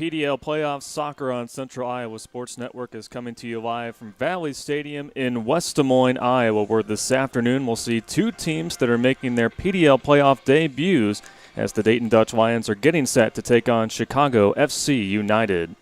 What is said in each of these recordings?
PDL Playoffs Soccer on Central Iowa Sports Network is coming to you live from Valley Stadium in West Des Moines, Iowa, where this afternoon we'll see two teams that are making their PDL playoff debuts as the Dayton Dutch Lions are getting set to take on Chicago FC United.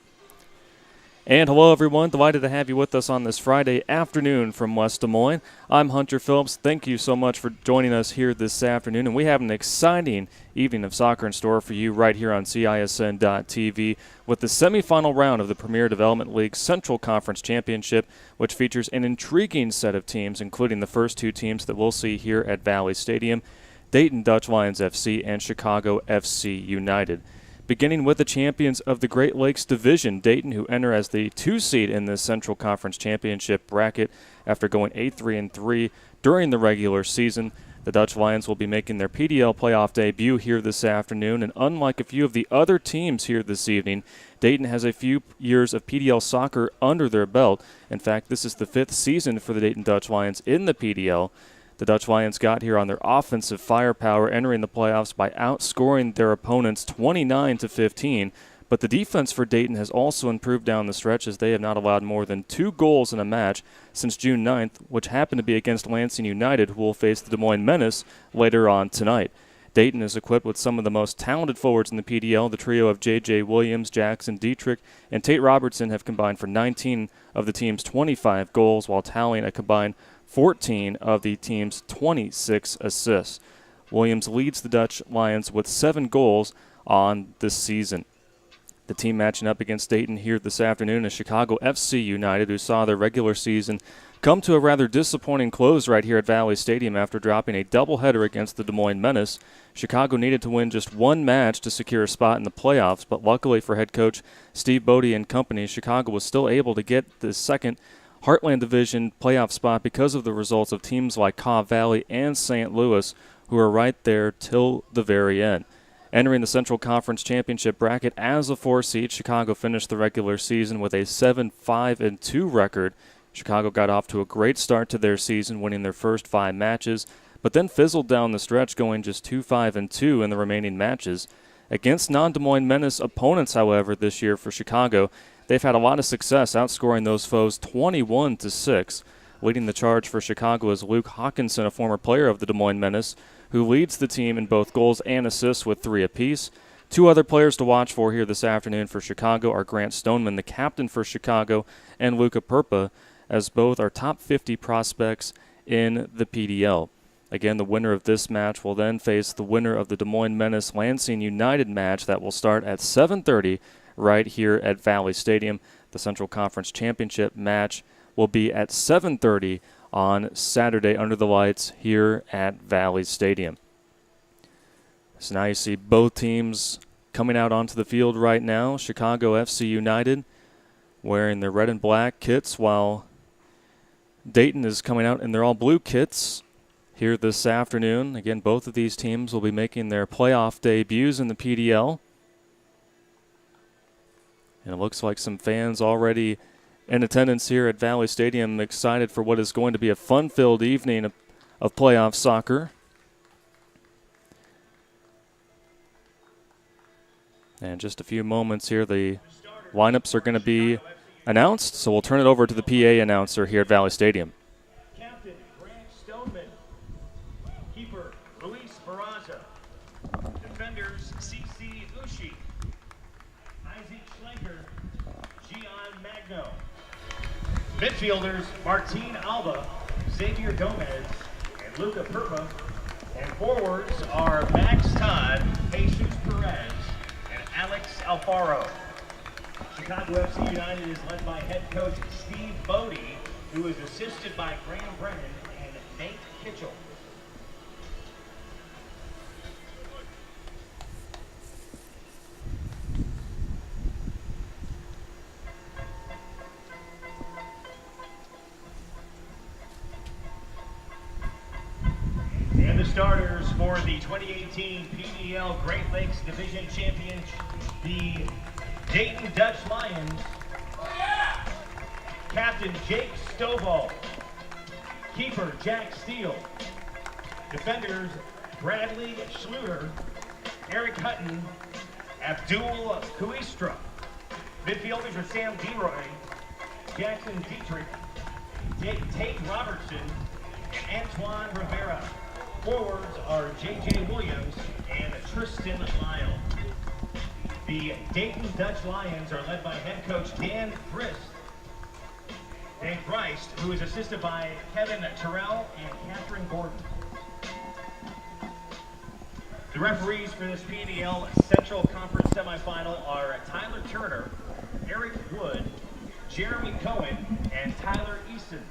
And hello, everyone. Delighted to have you with us on this Friday afternoon from West Des Moines. I'm Hunter Phillips. Thank you so much for joining us here this afternoon. And we have an exciting evening of soccer in store for you right here on CISN.TV with the semifinal round of the Premier Development League Central Conference Championship, which features an intriguing set of teams, including the first two teams that we'll see here at Valley Stadium, Dayton Dutch Lions FC and Chicago FC United. Beginning with the champions of the Great Lakes Division, Dayton, who enter as the 2 seed in this Central Conference Championship bracket after going 8-3-3 during the regular season. The Dutch Lions will be making their PDL playoff debut here this afternoon, and unlike a few of the other teams here this evening, Dayton has a few years of PDL soccer under their belt. In fact, this is the 5th season for the Dayton Dutch Lions in the PDL. The Dutch Lions got here on their offensive firepower, entering the playoffs by outscoring their opponents 29-15. But the defense for Dayton has also improved down the stretch, as they have not allowed more than 2 goals in a match since June 9th, which happened to be against Lansing United, who will face the Des Moines Menace later on tonight. Dayton is equipped with some of the most talented forwards in the PDL. The trio of J.J. Williams, Jackson, Dietrich, and Tate Robertson have combined for 19 of the team's 25 goals, while tallying a combined 14 of the team's 26 assists. Williams leads the Dutch Lions with 7 goals on this season. The team matching up against Dayton here this afternoon is Chicago FC United, who saw their regular season come to a rather disappointing close right here at Valley Stadium after dropping a doubleheader against the Des Moines Menace. Chicago needed to win just 1 match to secure a spot in the playoffs, but luckily for head coach Steve Bodie and company, Chicago was still able to get the second Heartland Division playoff spot because of the results of teams like Caw Valley and St. Louis, who are right there till the very end. Entering the Central Conference Championship bracket as a 4 seed, Chicago finished the regular season with a 7-5-2 record. Chicago got off to a great start to their season, winning their first 5 matches, but then fizzled down the stretch, going just 2-5-2 in the remaining matches. Against non-Des Moines Menace opponents, however, this year for Chicago, they've had a lot of success, outscoring those foes 21-6. Leading the charge for Chicago is Luke Hawkinson, a former player of the Des Moines Menace, who leads the team in both goals and assists with 3 apiece. 2 other players to watch for here this afternoon for Chicago are Grant Stoneman, the captain for Chicago, and Luca Perpa, as both are top 50 prospects in the PDL. Again, the winner of this match will then face the winner of the Des Moines Menace Lansing United match that will start at 7:30 right here at Valley Stadium. The Central Conference Championship match will be at 7:30 on Saturday under the lights here at Valley Stadium. So now you see both teams coming out onto the field right now. Chicago FC United wearing their red and black kits, while Dayton is coming out in their all-blue kits here this afternoon. Again, both of these teams will be making their playoff debuts in the PDL. And it looks like some fans already in attendance here at Valley Stadium, excited for what is going to be a fun-filled evening of playoff soccer. And just a few moments here, the lineups are going to be announced, so we'll turn it over to the PA announcer here at Valley Stadium. Captain Grant Stoneman, keeper Luis Barraza, defenders C.C. Ushi, Isaac Schlenker, Gian Magno, midfielders Martin Alba, Xavier Gomez, and Luca Perpa, and forwards are Max Todd, Jesus Perez, and Alex Alfaro. Chicago FC United is led by head coach Steve Bodie, who is assisted by Graham Brennan and Nate Kitchell. And the starters for the 2018 PDL Great Lakes Division Champion, the Dayton Dutch Lions. Captain Jake Stovall, keeper Jack Steele, defenders Bradley Schluter, Eric Hutton, Abdul Kuistra, Midfielders are Sam DeRoy, Jackson Dietrich, Tate Robertson, and Antoine Rivera. Forwards are J.J. Williams and Tristan Lyle. The Dayton Dutch Lions are led by head coach Dan Christ, who is assisted by Kevin Terrell and Catherine Gordon. The referees for this PDL Central Conference semifinal are Tyler Turner, Eric Wood, Jeremy Cohen, and Tyler Easton.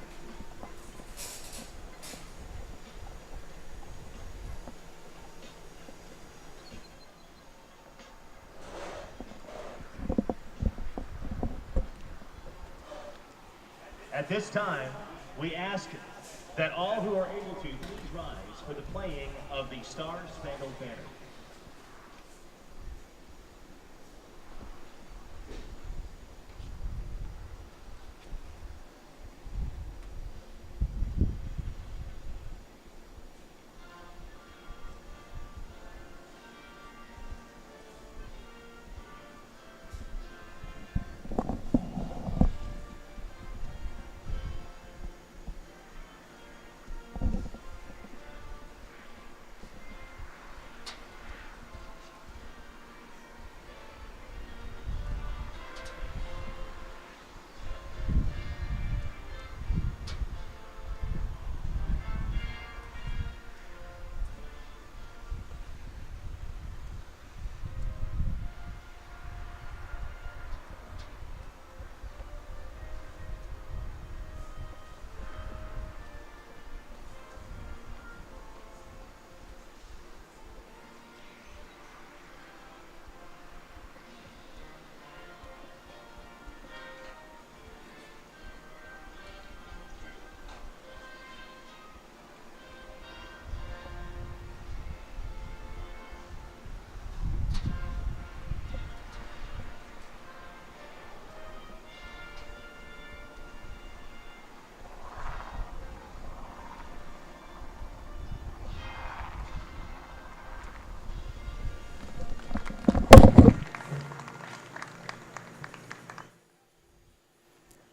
At this time, we ask that all who are able to please rise for the playing of the Star-Spangled Banner.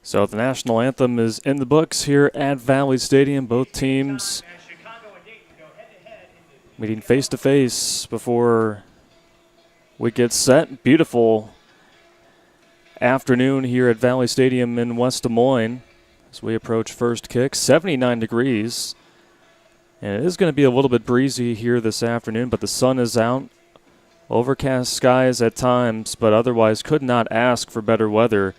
So the national anthem is in the books here at Valley Stadium. Both teams meeting face-to-face before we get set. Beautiful afternoon here at Valley Stadium in West Des Moines as we approach first kick. 79 degrees. And it is going to be a little bit breezy here this afternoon, but the sun is out. Overcast skies at times, but otherwise could not ask for better weather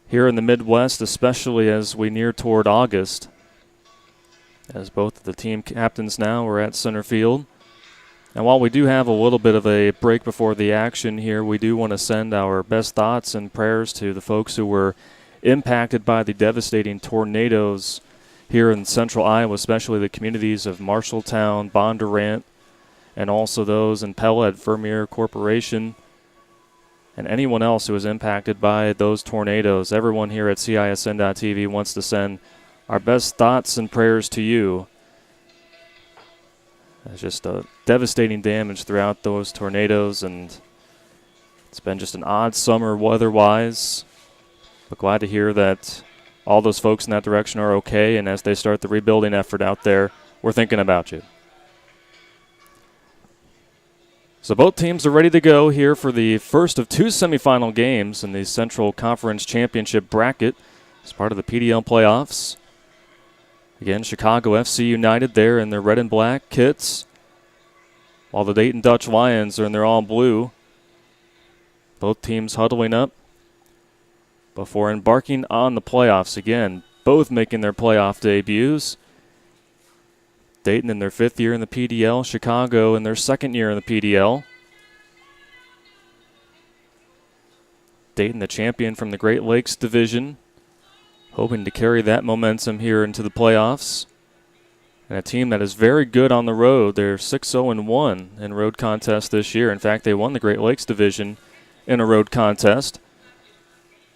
here in the Midwest, especially as we near toward August. As both of the team captains now are at center field. And while we do have a little bit of a break before the action here, we do want to send our best thoughts and prayers to the folks who were impacted by the devastating tornadoes here in central Iowa, especially the communities of Marshalltown, Bondurant, and also those in Pella at Vermeer Corporation, and anyone else who was impacted by those tornadoes. Everyone here at CISN.TV wants to send our best thoughts and prayers to you. There's just a devastating damage throughout those tornadoes, and it's been just an odd summer weather-wise. But glad to hear that all those folks in that direction are okay, and as they start the rebuilding effort out there, we're thinking about you. So both teams are ready to go here for the first of two semifinal games in the Central Conference Championship bracket as part of the PDL playoffs. Again, Chicago FC United there in their red and black kits, while the Dayton Dutch Lions are in their all blue. Both teams huddling up before embarking on the playoffs. Again, both making their playoff debuts. Dayton in their fifth year in the PDL, Chicago in their second year in the PDL. Dayton, the champion from the Great Lakes Division, hoping to carry that momentum here into the playoffs. And a team that is very good on the road. They're 6-0-1 in road contests this year. In fact, they won the Great Lakes Division in a road contest.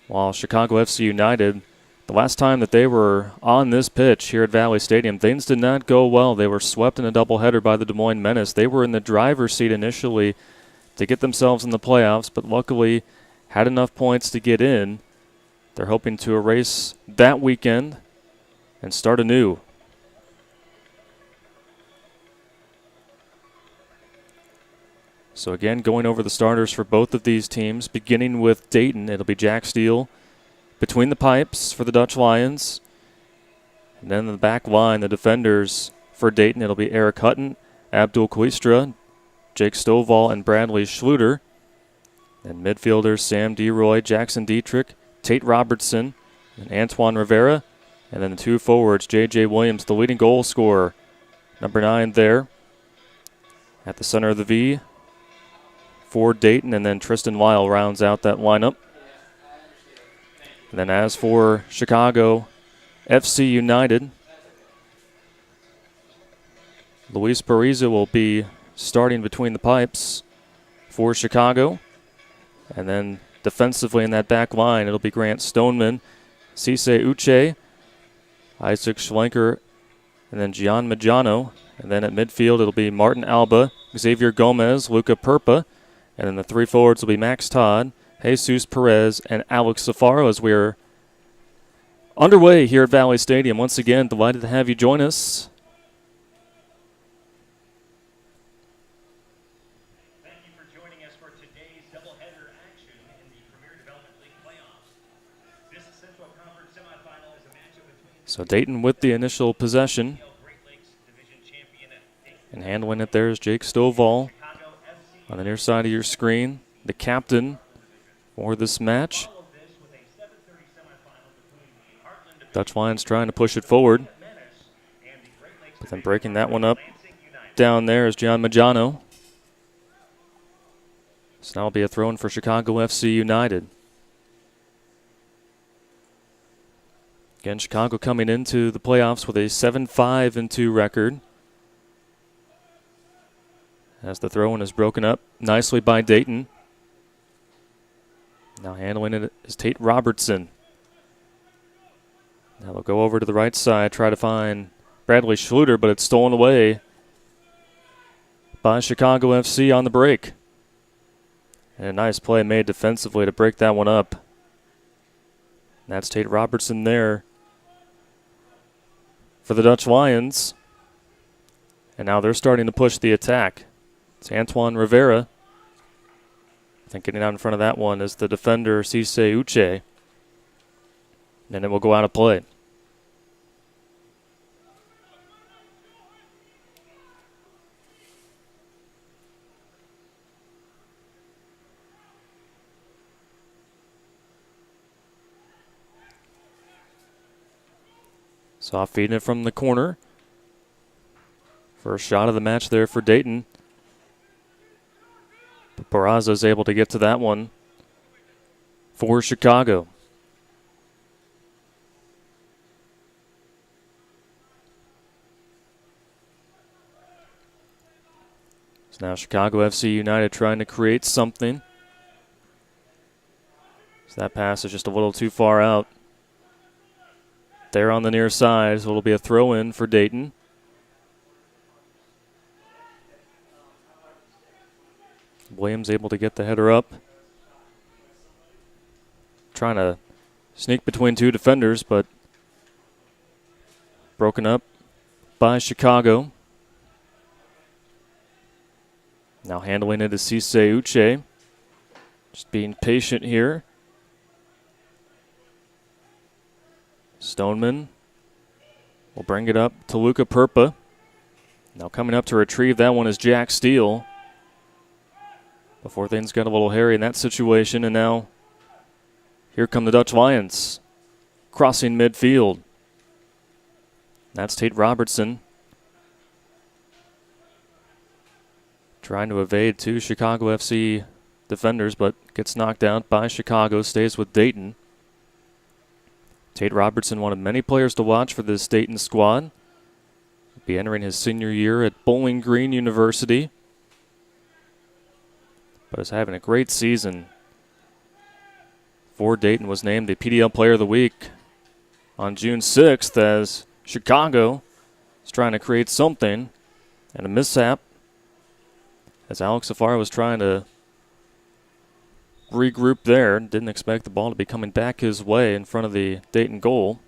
While Chicago FC United, the last time that they were on this pitch here at Valley Stadium, things did not go well. They were swept in a doubleheader by the Des Moines Menace. They were in the driver's seat initially to get themselves in the playoffs, but luckily had enough points to get in. They're hoping to erase that weekend and start anew. So again, going over the starters for both of these teams, beginning with Dayton, it'll be Jack Steele between the pipes for the Dutch Lions. And then the back line, the defenders for Dayton, it'll be Eric Hutton, Abdul Quistra, Jake Stovall, and Bradley Schluter. And midfielders Sam DeRoy, Jackson Dietrich, Tate Robertson, and Antoine Rivera. And then the two forwards, J.J. Williams, the leading goal scorer, number 9 there at the center of the V for Dayton. And then Tristan Lyle rounds out that lineup. And then as for Chicago FC United, Luis Bariza will be starting between the pipes for Chicago. And then defensively in that back line, it'll be Grant Stoneman, Cisse Uche, Isaac Schlenker, and then Gian Majano. And then at midfield, it'll be Martin Alba, Xavier Gomez, Luca Perpa. And then the three forwards will be Max Todd, Jesus Perez, and Alex Alfaro as we're underway here at Valley Stadium. Once again, delighted to have you join us. Thank you for joining us for today's doubleheader action in the Premier Development League playoffs. This Central Conference semifinal is a matchup between So Dayton with the initial possession. Great Lakes Division champion Dayton, And handling it there is Jake Stovall Chicago FC. on the near side of your screen, the captain for this match. All of this with a 7:30 semifinal between the Heartland Division Dutch Lions trying to push it forward, Menace and the Great Lakes but then Division breaking that one up. Lansing United. Down there is Gian Majano. So now will be a throw-in for Chicago FC United. Again, Chicago coming into the playoffs with a 7-5-2 record. As the throw-in is broken up nicely by Dayton. Now handling it is Tate Robertson. Now they'll go over to the right side, try to find Bradley Schluter, but it's stolen away by Chicago FC on the break. And a nice play made defensively to break that one up. That's Tate Robertson there for the Dutch Lions. And now they're starting to push the attack. It's Antoine Rivera. I think getting out in front of that one is the defender, Cisse Uche. And it will go out of play. Soft feeding it from the corner. First shot of the match there for Dayton. But Barraza is able to get to that one for Chicago. So now Chicago FC United trying to create something. So that pass is just a little too far out. There on the near side, so it'll be a throw-in for Dayton. Williams able to get the header up. Trying to sneak between two defenders, but broken up by Chicago. Now handling it is Cisse Uche. Just being patient here. Stoneman will bring it up to Luca Perpa. Now coming up to retrieve that one is Jack Steele. Before things got a little hairy in that situation, and now here come the Dutch Lions crossing midfield. That's Tate Robertson trying to evade two Chicago FC defenders, but gets knocked out by Chicago, stays with Dayton. Tate Robertson, one of many players to watch for this Dayton squad. He'll be entering his senior year at Bowling Green University, but is having a great season for Dayton. Was named the PDL Player of the Week on June 6th as Chicago is trying to create something, and a mishap as Alex Alfaro was trying to regroup there. Didn't expect the ball to be coming back his way in front of the Dayton goal.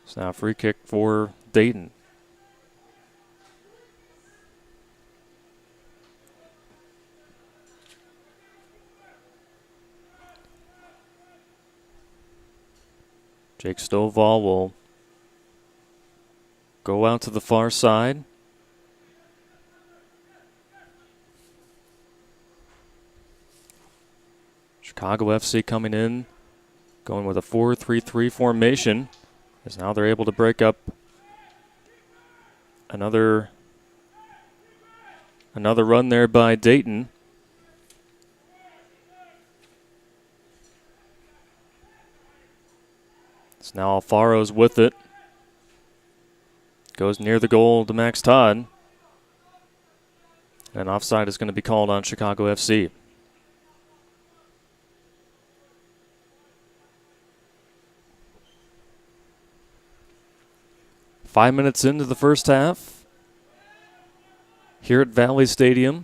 It's now a free kick for Dayton. Jake Stovall will go out to the far side. Chicago FC coming in, going with a 4-3-3 formation, as now they're able to break up another run there by Dayton. It's now Alfaro's with it. Goes near the goal to Max Todd. And offside is going to be called on Chicago FC. Five minutes into the first half. Here at Valley Stadium.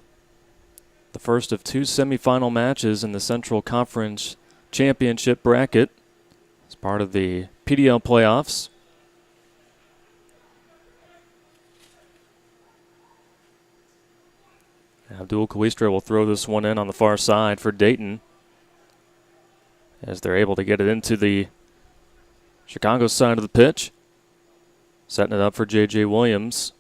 The first of two semifinal matches in the Central Conference Championship bracket. As part of the PDL playoffs. Abdul Kawistro will throw this one in on the far side for Dayton, as they're able to get it into the Chicago side of the pitch. Setting it up for J.J. Williams.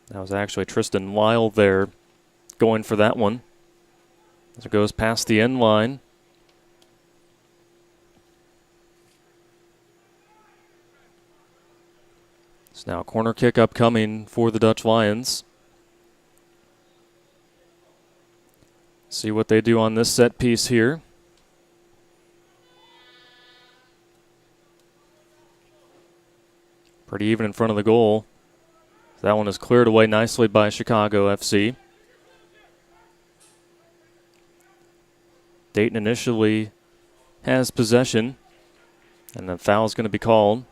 That was actually Tristan Lyle there going for that one. As it goes past the end line. It's now a corner kick upcoming for the Dutch Lions. See what they do on this set piece here. Pretty even in front of the goal. That one is cleared away nicely by Chicago FC. Dayton initially has possession, and the foul is going to be called.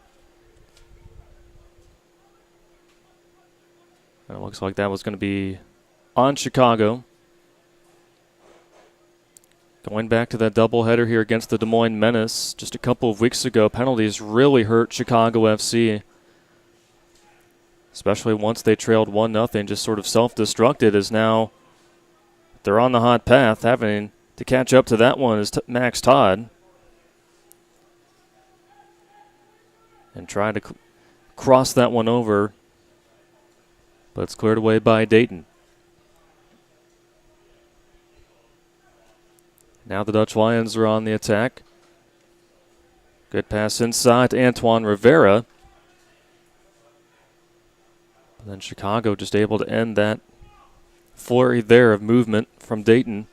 And it looks like that was going to be on Chicago. Going back to that doubleheader here against the Des Moines Menace just a couple of weeks ago, penalties really hurt Chicago FC, especially once they trailed 1-0, just sort of self-destructed, as now they're on the hot path. Having to catch up to that one is Max Todd. And try to cross that one over, but it's cleared away by Dayton. Now the Dutch Lions are on the attack. Good pass inside to Antoine Rivera. And then Chicago just able to end that flurry there of movement from Dayton.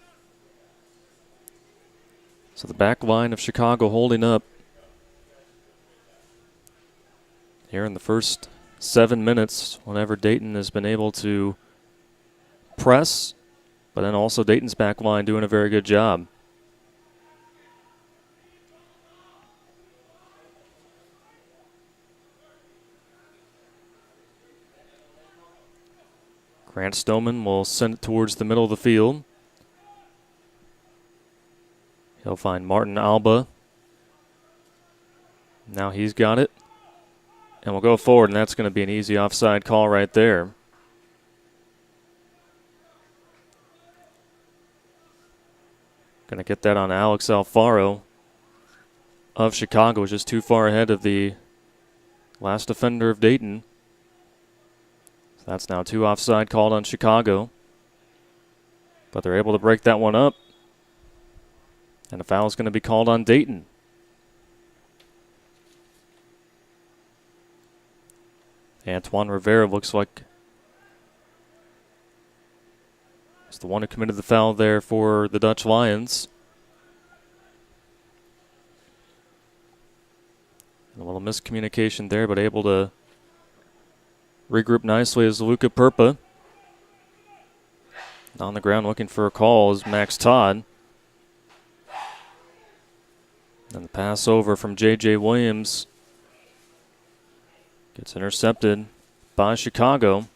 So the back line of Chicago holding up here in the first 7 minutes, whenever Dayton has been able to press, but then also Dayton's back line doing a very good job. Grant Stoneman will send it towards the middle of the field. He'll find Martin Alba. Now he's got it. And we'll go forward, and that's going to be an easy offside call right there. Going to get that on Alex Alfaro of Chicago, which is too far ahead of the last defender of Dayton. So that's now 2 offside called on Chicago. But they're able to break that one up. And a foul is going to be called on Dayton. Antoine Rivera looks like he's the one who committed the foul there for the Dutch Lions. A little miscommunication there, but able to regroup nicely as Luca Perpa. On the ground looking for a call is Max Todd. And the pass over from J.J. Williams gets intercepted by Chicago.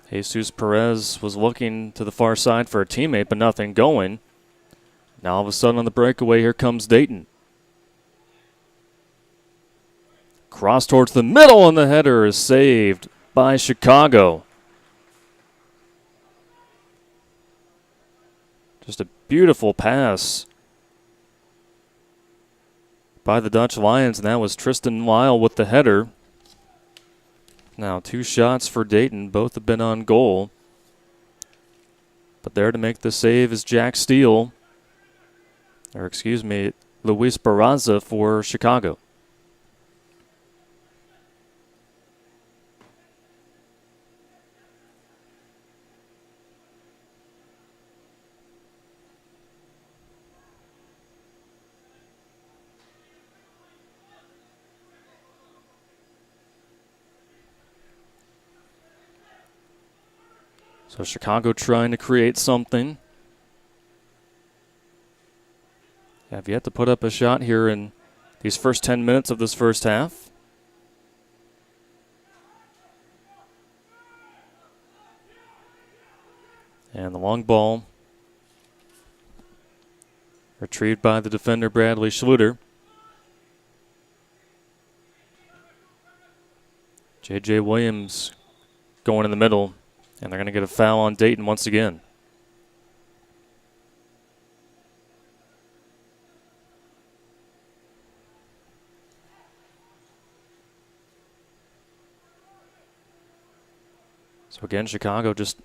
Jesus Perez was looking to the far side for a teammate, but nothing going. Now all of a sudden on the breakaway, here comes Dayton. Cross towards the middle, and the header is saved by Chicago. Just a beautiful pass by the Dutch Lions, and that was Tristan Lyle with the header. Now 2 shots for Dayton. Both have been on goal. But there to make the save is Jack Steele. Or excuse me, Luis Barraza for Chicago. So Chicago trying to create something. Have yet to put up a shot here in these first 10 minutes of this first half. And the long ball retrieved by the defender Bradley Schluter. J.J. Williams going in the middle. And they're going to get a foul on Dayton once again. So again, Chicago just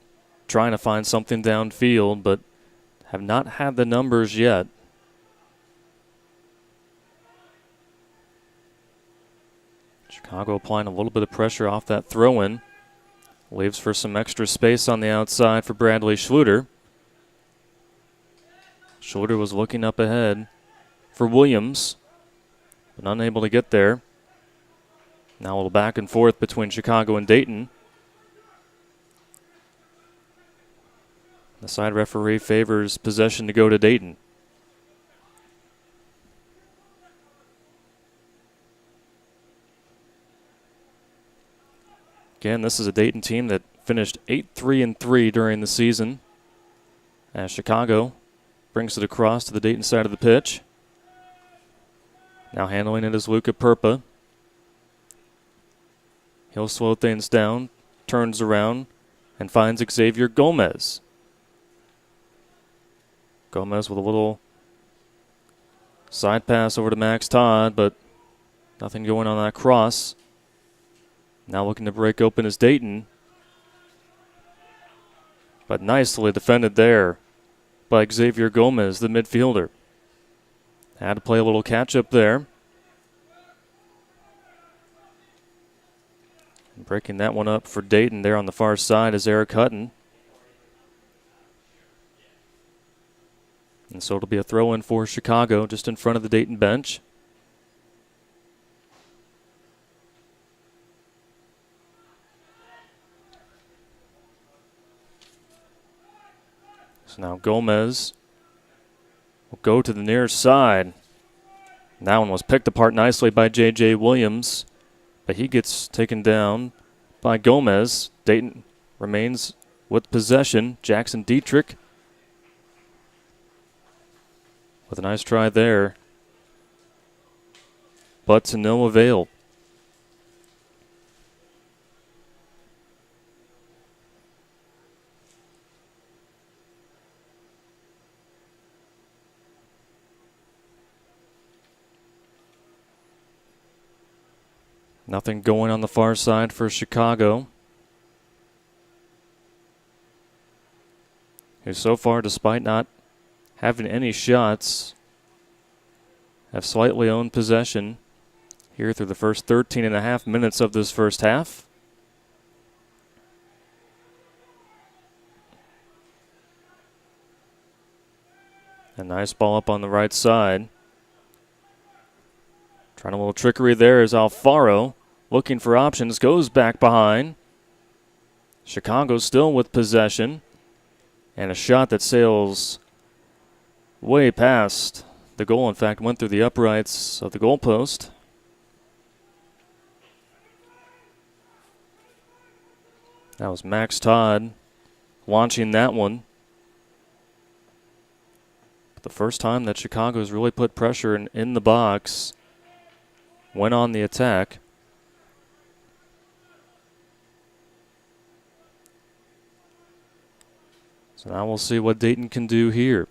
trying to find something downfield, but have not had the numbers yet. Chicago applying a little bit of pressure off that throw-in. Leaves for some extra space on the outside for Bradley Schluter. Schluter was looking up ahead for Williams, but unable to get there. Now a little back and forth between Chicago and Dayton. The side referee favors possession to go to Dayton. Again, this is a Dayton team that finished 8-3-3 during the season, as Chicago brings it across to the Dayton side of the pitch. Now handling it is Luca Perpa. He'll slow things down, turns around, and finds Xavier Gomez. Gomez with a little side pass over to Max Todd, but nothing going on that cross. Now looking to break open is Dayton. But nicely defended there by Xavier Gomez, the midfielder. Had to play a little catch-up there. And breaking that one up for Dayton there on the far side is Eric Hutton. And so it'll be a throw-in for Chicago just in front of the Dayton bench. So now Gomez will go to the near side. That one was picked apart nicely by J.J. Williams, but he gets taken down by Gomez. Dayton remains with possession. Jackson Dietrich with a nice try there, but to no avail. Nothing going on the far side for Chicago, who so far, despite not having any shots, have slightly owned possession here through the first 13 and a half minutes of this first half. A nice ball up on the right side. Trying a little trickery there is Alfaro. Looking for options, goes back behind. Chicago still with possession. And a shot that sails way past the goal. In fact, went through the uprights of the goalpost. That was Max Todd launching that one. The first time that Chicago's really put pressure in the box, went on the attack. So now we'll see what Dayton can do here.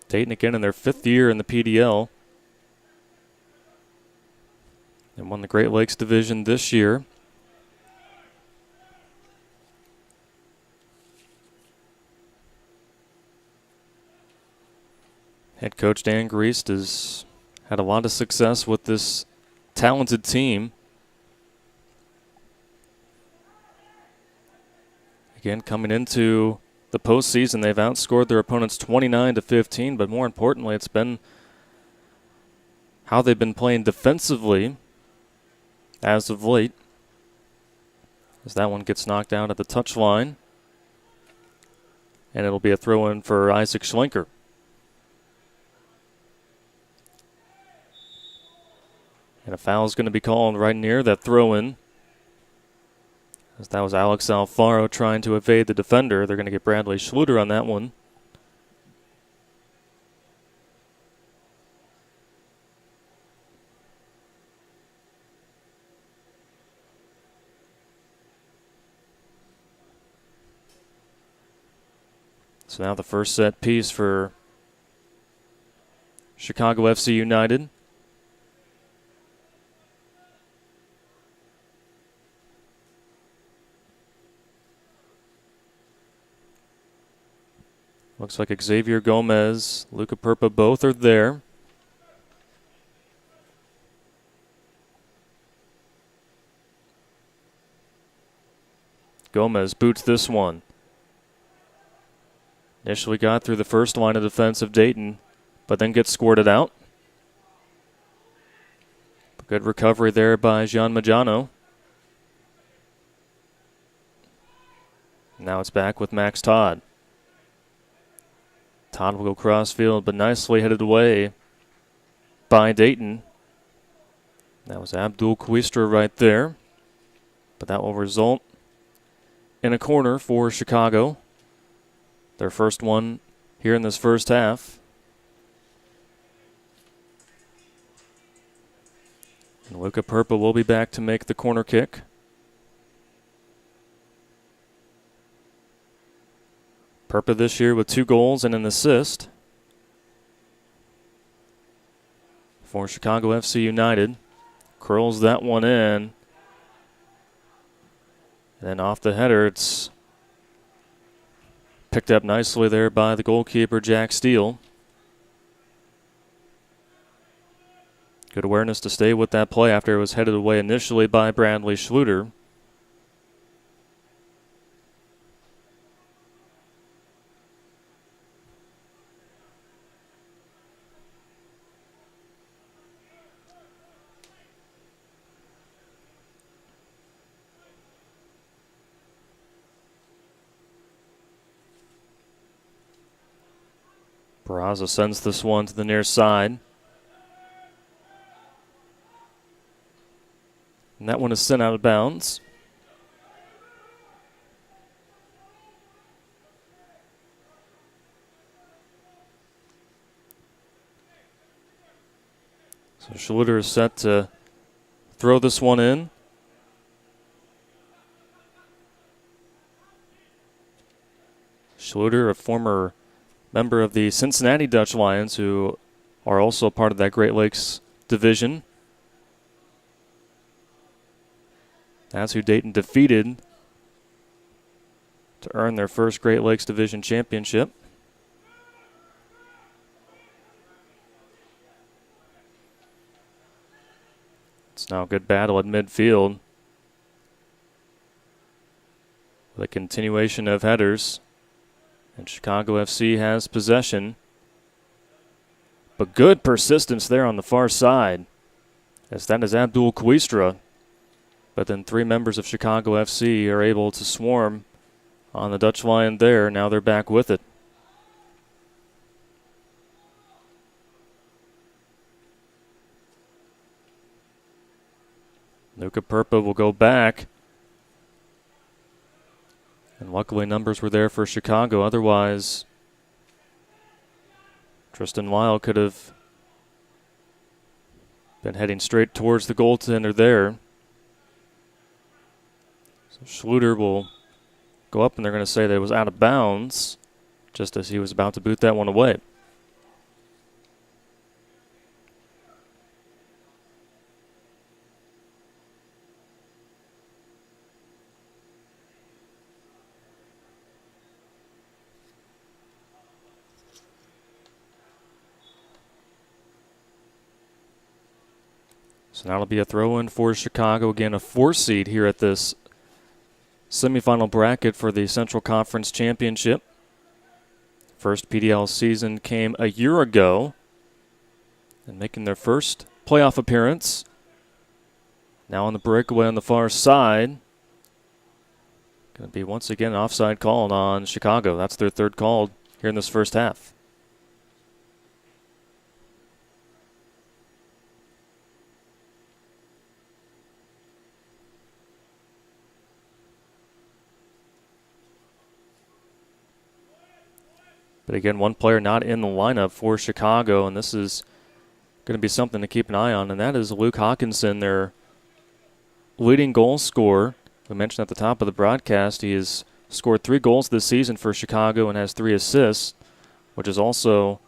Dayton again in their 5th year in the PDL. They won the Great Lakes Division this year. Head coach Dan Griest has had a lot of success with this talented team. Again, coming into the postseason, they've outscored their opponents 29-15, but more importantly, it's been how they've been playing defensively as of late. As that one gets knocked out at the touchline, and it'll be a throw-in for Isaac Schlenker. And a foul is going to be called right near that throw-in, as that was Alex Alfaro trying to evade the defender. They're going to get Bradley Schluter on that one. So now the first set piece for Chicago FC United. Looks like Xavier Gomez, Luca Perpa, both are there. Gomez boots this one. Initially got through the first line of defense of Dayton, but then gets squirted out. Good recovery there by Gian Majano. Now it's back with Max Todd. Todd will go cross field, but nicely headed away by Dayton. That was Abdul Quistra right there. But that will result in a corner for Chicago. Their first one here in this first half. And Luca Perpa will be back to make the corner kick. Perpa this year with 2 goals and an assist for Chicago FC United. Curls that one in. And then off the header, it's picked up nicely there by the goalkeeper, Jack Steele. Good awareness to stay with that play after it was headed away initially by Bradley Schluter. Barraza sends this one to the near side. And that one is sent out of bounds. So Schluter is set to throw this one in. Schluter, a former member of the Cincinnati Dutch Lions, who are also part of that Great Lakes division. That's who Dayton defeated to earn their first Great Lakes Division championship. It's now a good battle at midfield with a continuation of headers. And Chicago FC has possession. But good persistence there on the far side. as that is Abdul Quistra. But then 3 members of Chicago FC are able to swarm on the Dutch line there. Now they're back with it. Nuka Purpa will go back. And luckily numbers were there for Chicago. Otherwise, Tristan Weil could have been heading straight towards the goaltender there. So Schluter will go up, and they're going to say that it was out of bounds just as he was about to boot that one away. So now it'll be a throw-in for Chicago. Again, a 4 seed here at this semifinal bracket for the Central Conference Championship. First PDL season came a year ago, and making their first playoff appearance. Now on the breakaway on the far side. Going to be once again an offside call on Chicago. That's their 3rd call here in this first half. But again, one player not in the lineup for Chicago, and this is going to be something to keep an eye on, and that is Luke Hawkinson, their leading goal scorer. We mentioned at the top of the broadcast he has scored 3 goals this season for Chicago and has 3 assists, which is also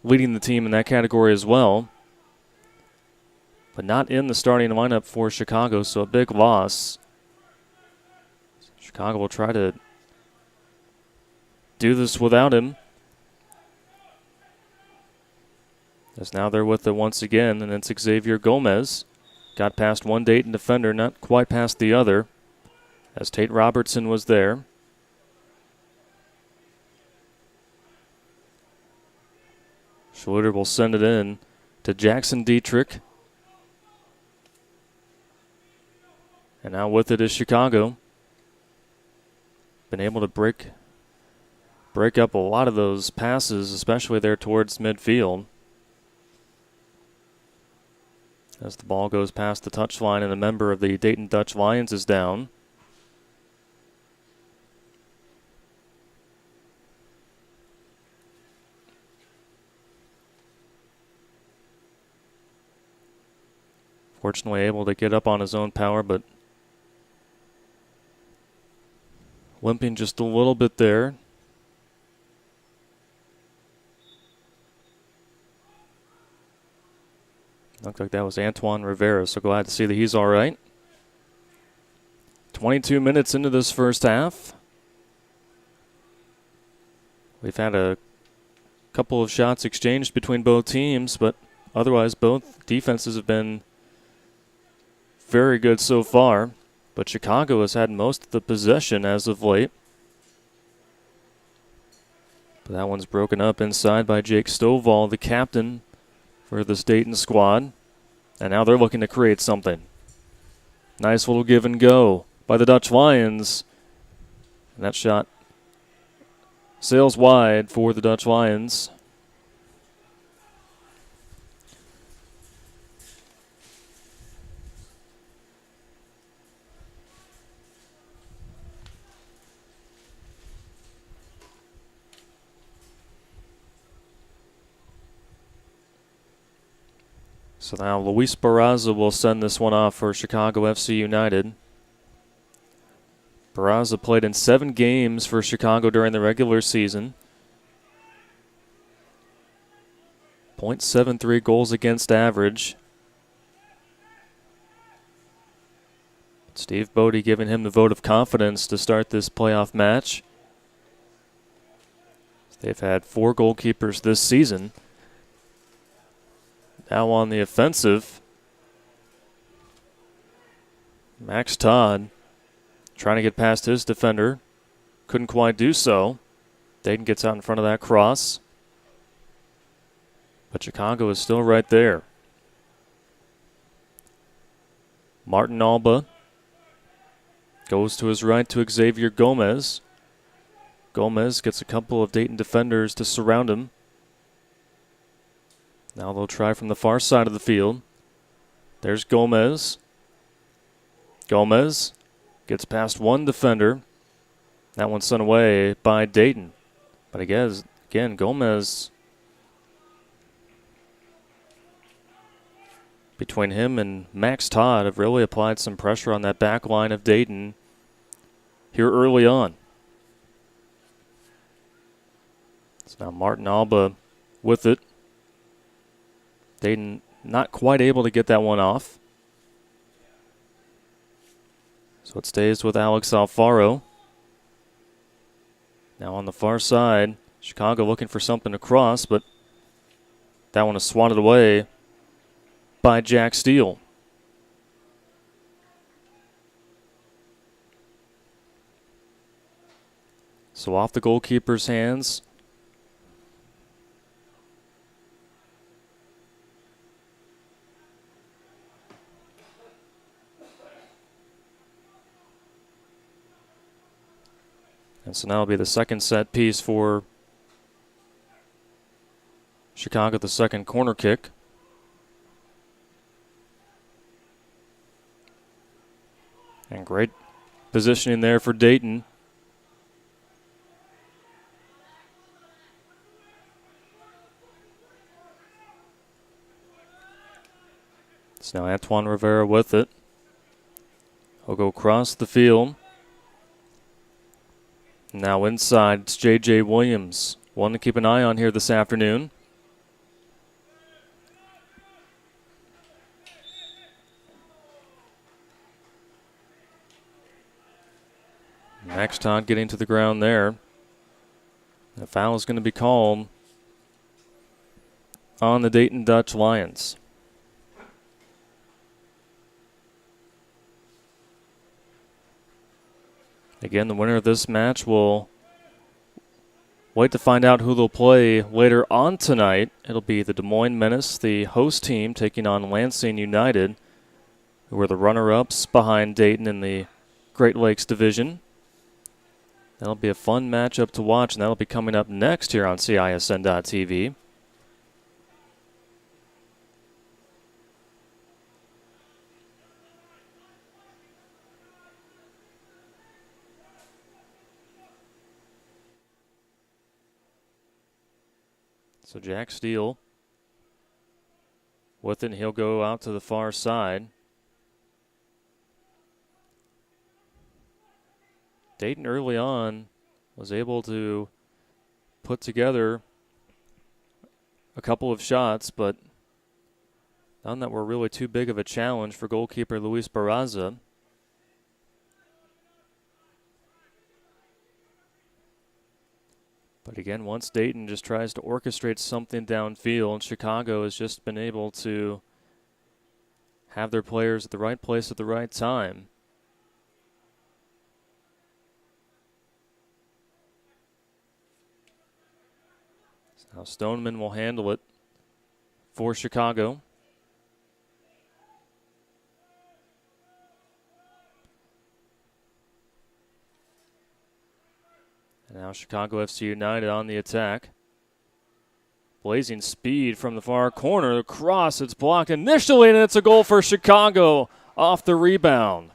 leading the team in that category as well. But not in the starting lineup for Chicago, so a big loss. Chicago will try to do this without him. As now they're with it once again, and it's Xavier Gomez. Got past one Dayton defender, not quite past the other, as Tate Robertson was there. Schluter will send it in to Jackson Dietrich. And now with it is Chicago. Been able to break up a lot of those passes, especially there towards midfield. As the ball goes past the touchline and a member of the Dayton Dutch Lions is down. Fortunately able to get up on his own power, but limping just a little bit there. Looked like that was Antoine Rivera, so glad to see that he's all right. 22 minutes into this first half. We've had a couple of shots exchanged between both teams, but otherwise both defenses have been very good so far. But Chicago has had most of the possession as of late. But that one's broken up inside by Jake Stovall, the captain for this Dayton squad. And now they're looking to create something. Nice little give and go by the Dutch Lions. And that shot sails wide for the Dutch Lions. So now Luis Barraza will send this one off for Chicago FC United. Barraza played in 7 games for Chicago during the regular season. .73 goals against average. Steve Bodie giving him the vote of confidence to start this playoff match. They've had 4 goalkeepers this season. Now on the offensive, Max Todd trying to get past his defender. Couldn't quite do so. Dayton gets out in front of that cross. But Chicago is still right there. Martin Alba goes to his right to Xavier Gomez. Gomez gets a couple of Dayton defenders to surround him. Now they'll try from the far side of the field. There's Gomez. Gomez gets past one defender. That one's sent away by Daten. But again, Gomez, between him and Max Todd, have really applied some pressure on that back line of Dayton here early on. So now Martin Alba with it. Dayton not quite able to get that one off. So it stays with Alex Alfaro. Now on the far side, Chicago looking for something to cross, but that one is swatted away by Jack Steele. So off the goalkeeper's hands. And so now it'll be the second set piece for Chicago, the second corner kick. And great positioning there for Dayton. It's now Antoine Rivera with it. He'll go across the field. Now inside, it's J.J. Williams. One to keep an eye on here this afternoon. Max Todd getting to the ground there. The foul is going to be called on the Dayton Dutch Lions. Again, the winner of this match will wait to find out who they'll play later on tonight. It'll be the Des Moines Menace, the host team, taking on Lansing United, who are the runner-ups behind Dayton in the Great Lakes Division. That'll be a fun matchup to watch, and that'll be coming up next here on CISN.TV. So Jack Steele with it, and he'll go out to the far side. Dayton early on was able to put together a couple of shots, but none that were really too big of a challenge for goalkeeper Luis Barraza. But again, once Dayton just tries to orchestrate something downfield, Chicago has just been able to have their players at the right place at the right time. So now Stoneman will handle it for Chicago. And now Chicago FC United on the attack. Blazing speed from the far corner. The cross, it's blocked initially, and it's a goal for Chicago off the rebound.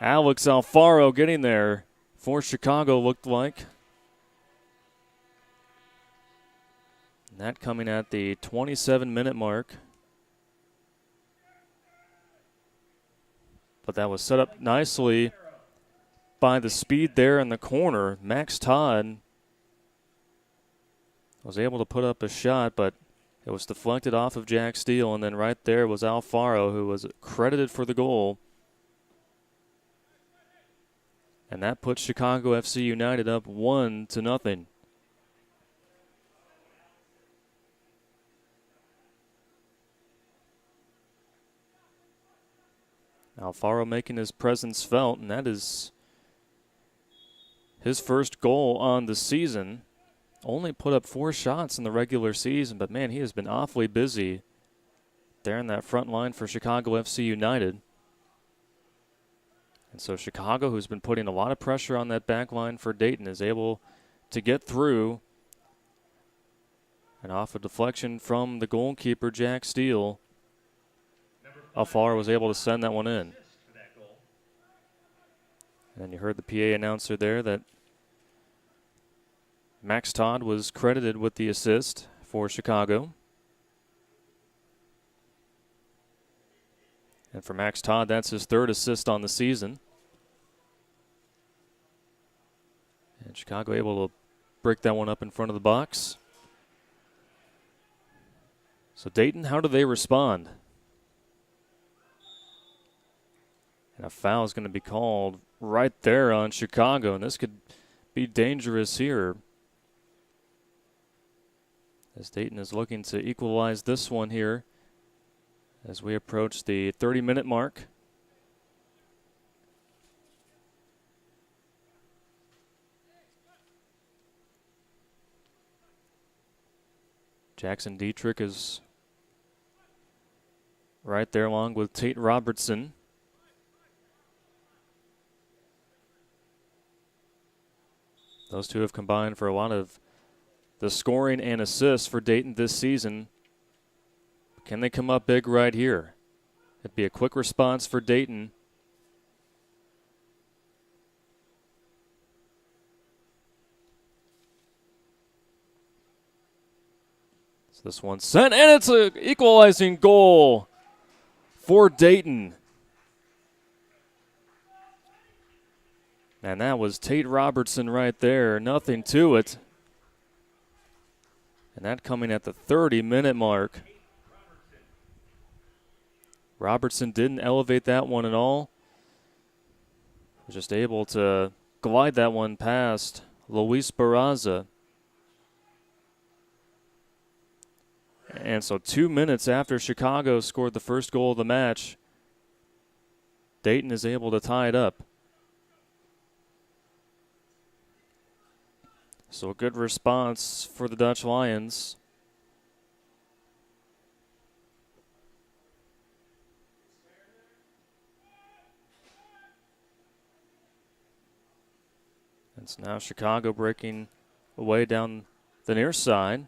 Alex Alfaro getting there for Chicago, looked like. And that coming at the 27-minute mark. But that was set up nicely by the speed there in the corner. Max Todd was able to put up a shot, but it was deflected off of Jack Steele, and then right there was Alfaro, who was credited for the goal. And that puts Chicago FC United up 1-0. Alfaro making his presence felt, and that is his first goal on the season. only put up 4 shots in the regular season, but man, he has been awfully busy there in that front line for Chicago FC United. And so Chicago, who's been putting a lot of pressure on that back line for Dayton, is able to get through. And off a deflection from the goalkeeper, Jack Steele, Alfaro was able to send that one in. And you heard the PA announcer there that Max Todd was credited with the assist for Chicago. And for Max Todd, that's his 3rd assist on the season. And Chicago able to break that one up in front of the box. So Dayton, how do they respond? And a foul is going to be called right there on Chicago, and this could be dangerous here, as Dayton is looking to equalize this one here as we approach the 30-minute mark. Jackson Dietrich is right there along with Tate Robertson. Those two have combined for a lot of the scoring and assists for Dayton this season. Can they come up big right here? It'd be a quick response for Dayton. So this one's sent, and it's an equalizing goal for Dayton. And that was Tate Robertson right there. Nothing to it. And that coming at the 30-minute mark. Robertson didn't elevate that one at all. Was just able to glide that one past Luis Barraza. And so 2 minutes after Chicago scored the first goal of the match, Dayton is able to tie it up. So a good response for the Dutch Lions. It's now Chicago breaking away down the near side.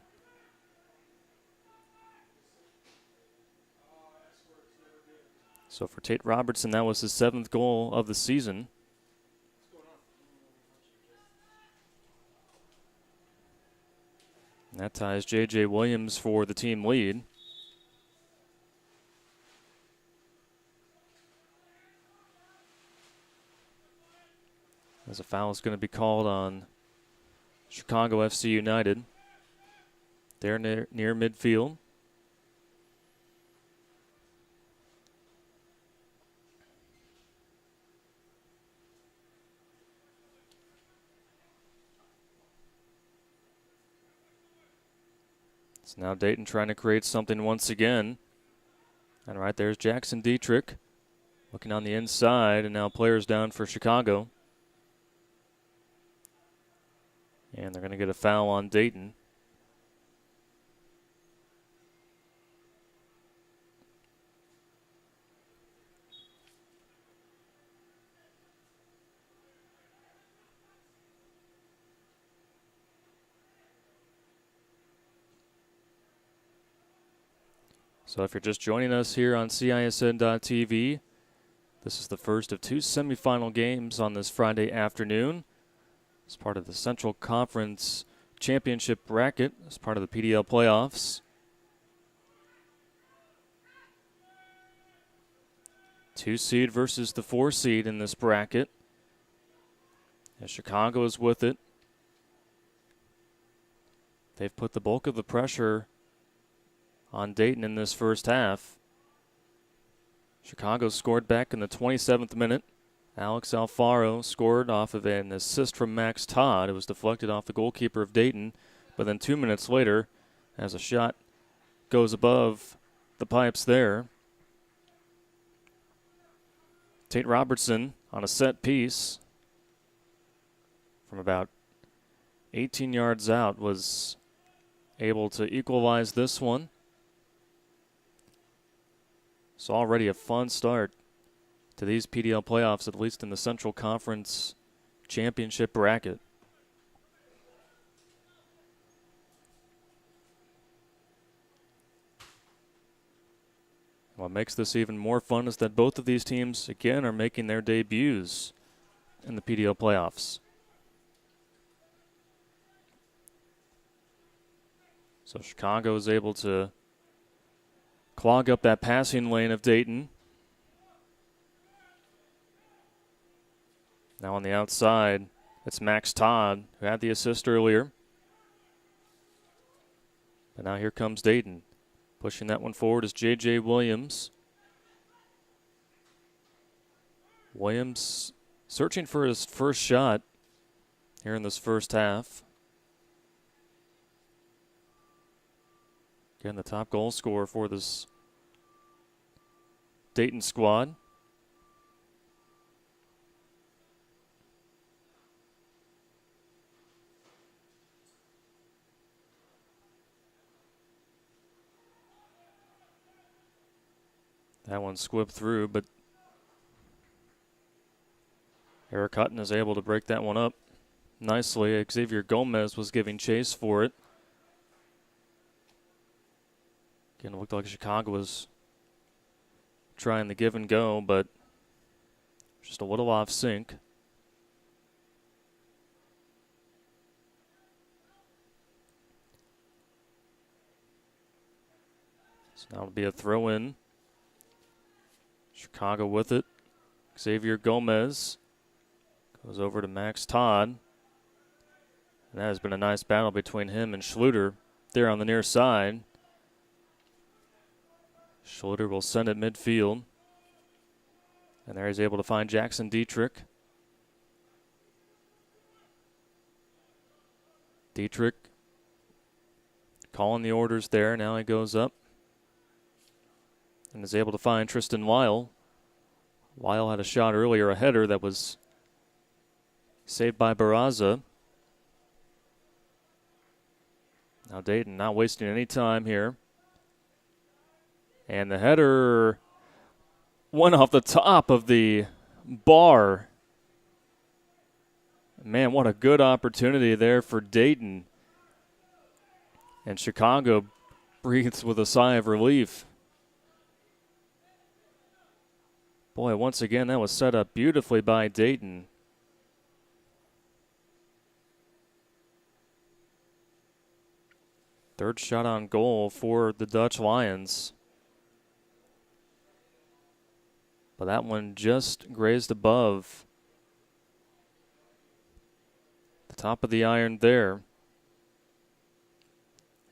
So for Tate Robertson, that was his 7th goal of the season. And that ties J.J. Williams for the team lead. As a foul is going to be called on Chicago FC United. They're near midfield. So now Dayton trying to create something once again. And right there's Jackson Dietrich looking on the inside, and now players down for Chicago. And they're going to get a foul on Dayton. So if you're just joining us here on CISN.TV, this is the first of 2 semifinal games on this Friday afternoon. As part of the Central Conference Championship bracket, as part of the PDL playoffs. 2 seed versus the 4 seed in this bracket. As Chicago is with it. They've put the bulk of the pressure on Dayton in this first half. Chicago scored back in the 27th minute. Alex Alfaro scored off of an assist from Max Todd. It was deflected off the goalkeeper of Dayton. But then 2 minutes later, as a shot goes above the pipes there, Tate Robertson on a set piece from about 18 yards out, was able to equalize this one. So already a fun start to these PDL playoffs, at least in the Central Conference Championship bracket. What makes this even more fun is that both of these teams, again, are making their debuts in the PDL playoffs. So Chicago is able to clog up that passing lane of Dayton. Now on the outside, it's Max Todd, who had the assist earlier. But now here comes Dayton. Pushing that one forward is J.J. Williams. Williams searching for his first shot here in this first half. Again, the top goal scorer for this Dayton squad. That one squibbed through, but Eric Hutton is able to break that one up nicely. Xavier Gomez was giving chase for it. Again, it looked like Chicago was trying the give and go, but just a little off sync. So now it'll be a throw in. Chicago with it. Xavier Gomez goes over to Max Todd. And that has been a nice battle between him and Schluter there on the near side. Schluter will send it midfield. And there he's able to find Jackson Dietrich. Dietrich calling the orders there. Now he goes up and is able to find Tristan Weil. Weil had a shot earlier, a header that was saved by Barraza. Now Dayton not wasting any time here. And the header went off the top of the bar. Man, what a good opportunity there for Dayton. And Chicago breathes with a sigh of relief. Boy, once again, that was set up beautifully by Dayton. Third shot on goal for the Dutch Lions. But that one just grazed above the top of the iron there.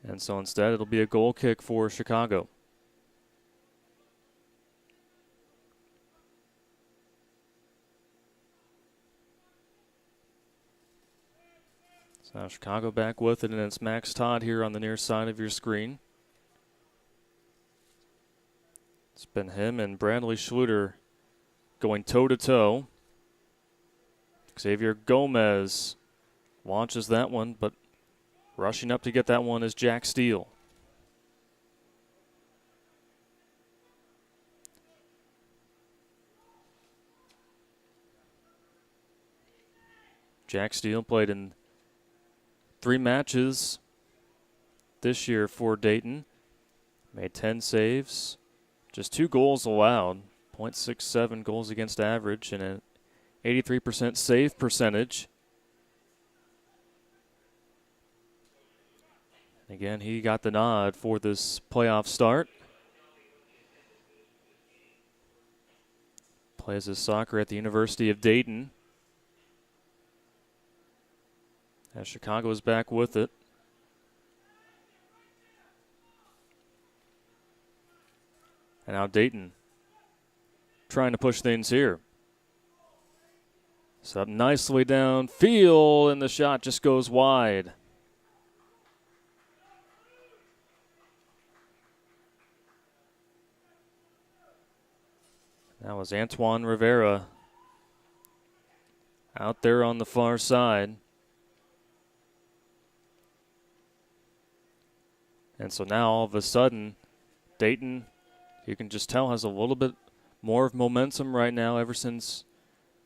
And so instead, it'll be a goal kick for Chicago. So now Chicago back with it, and it's Max Todd here on the near side of your screen. It's been him and Bradley Schluter going toe-to-toe. Xavier Gomez launches that one, but rushing up to get that one is Jack Steele. Jack Steele played in 3 matches this year for Dayton. Made 10 saves. Just 2 goals allowed. .67 goals against average and an 83% save percentage. Again, he got the nod for this playoff start. Plays his soccer at the University of Dayton. As Chicago is back with it. And now Dayton trying to push things here. It's up nicely downfield, and the shot just goes wide. That was Antoine Rivera out there on the far side. And so now all of a sudden, Dayton, you can just tell, has a little bit more of momentum right now ever since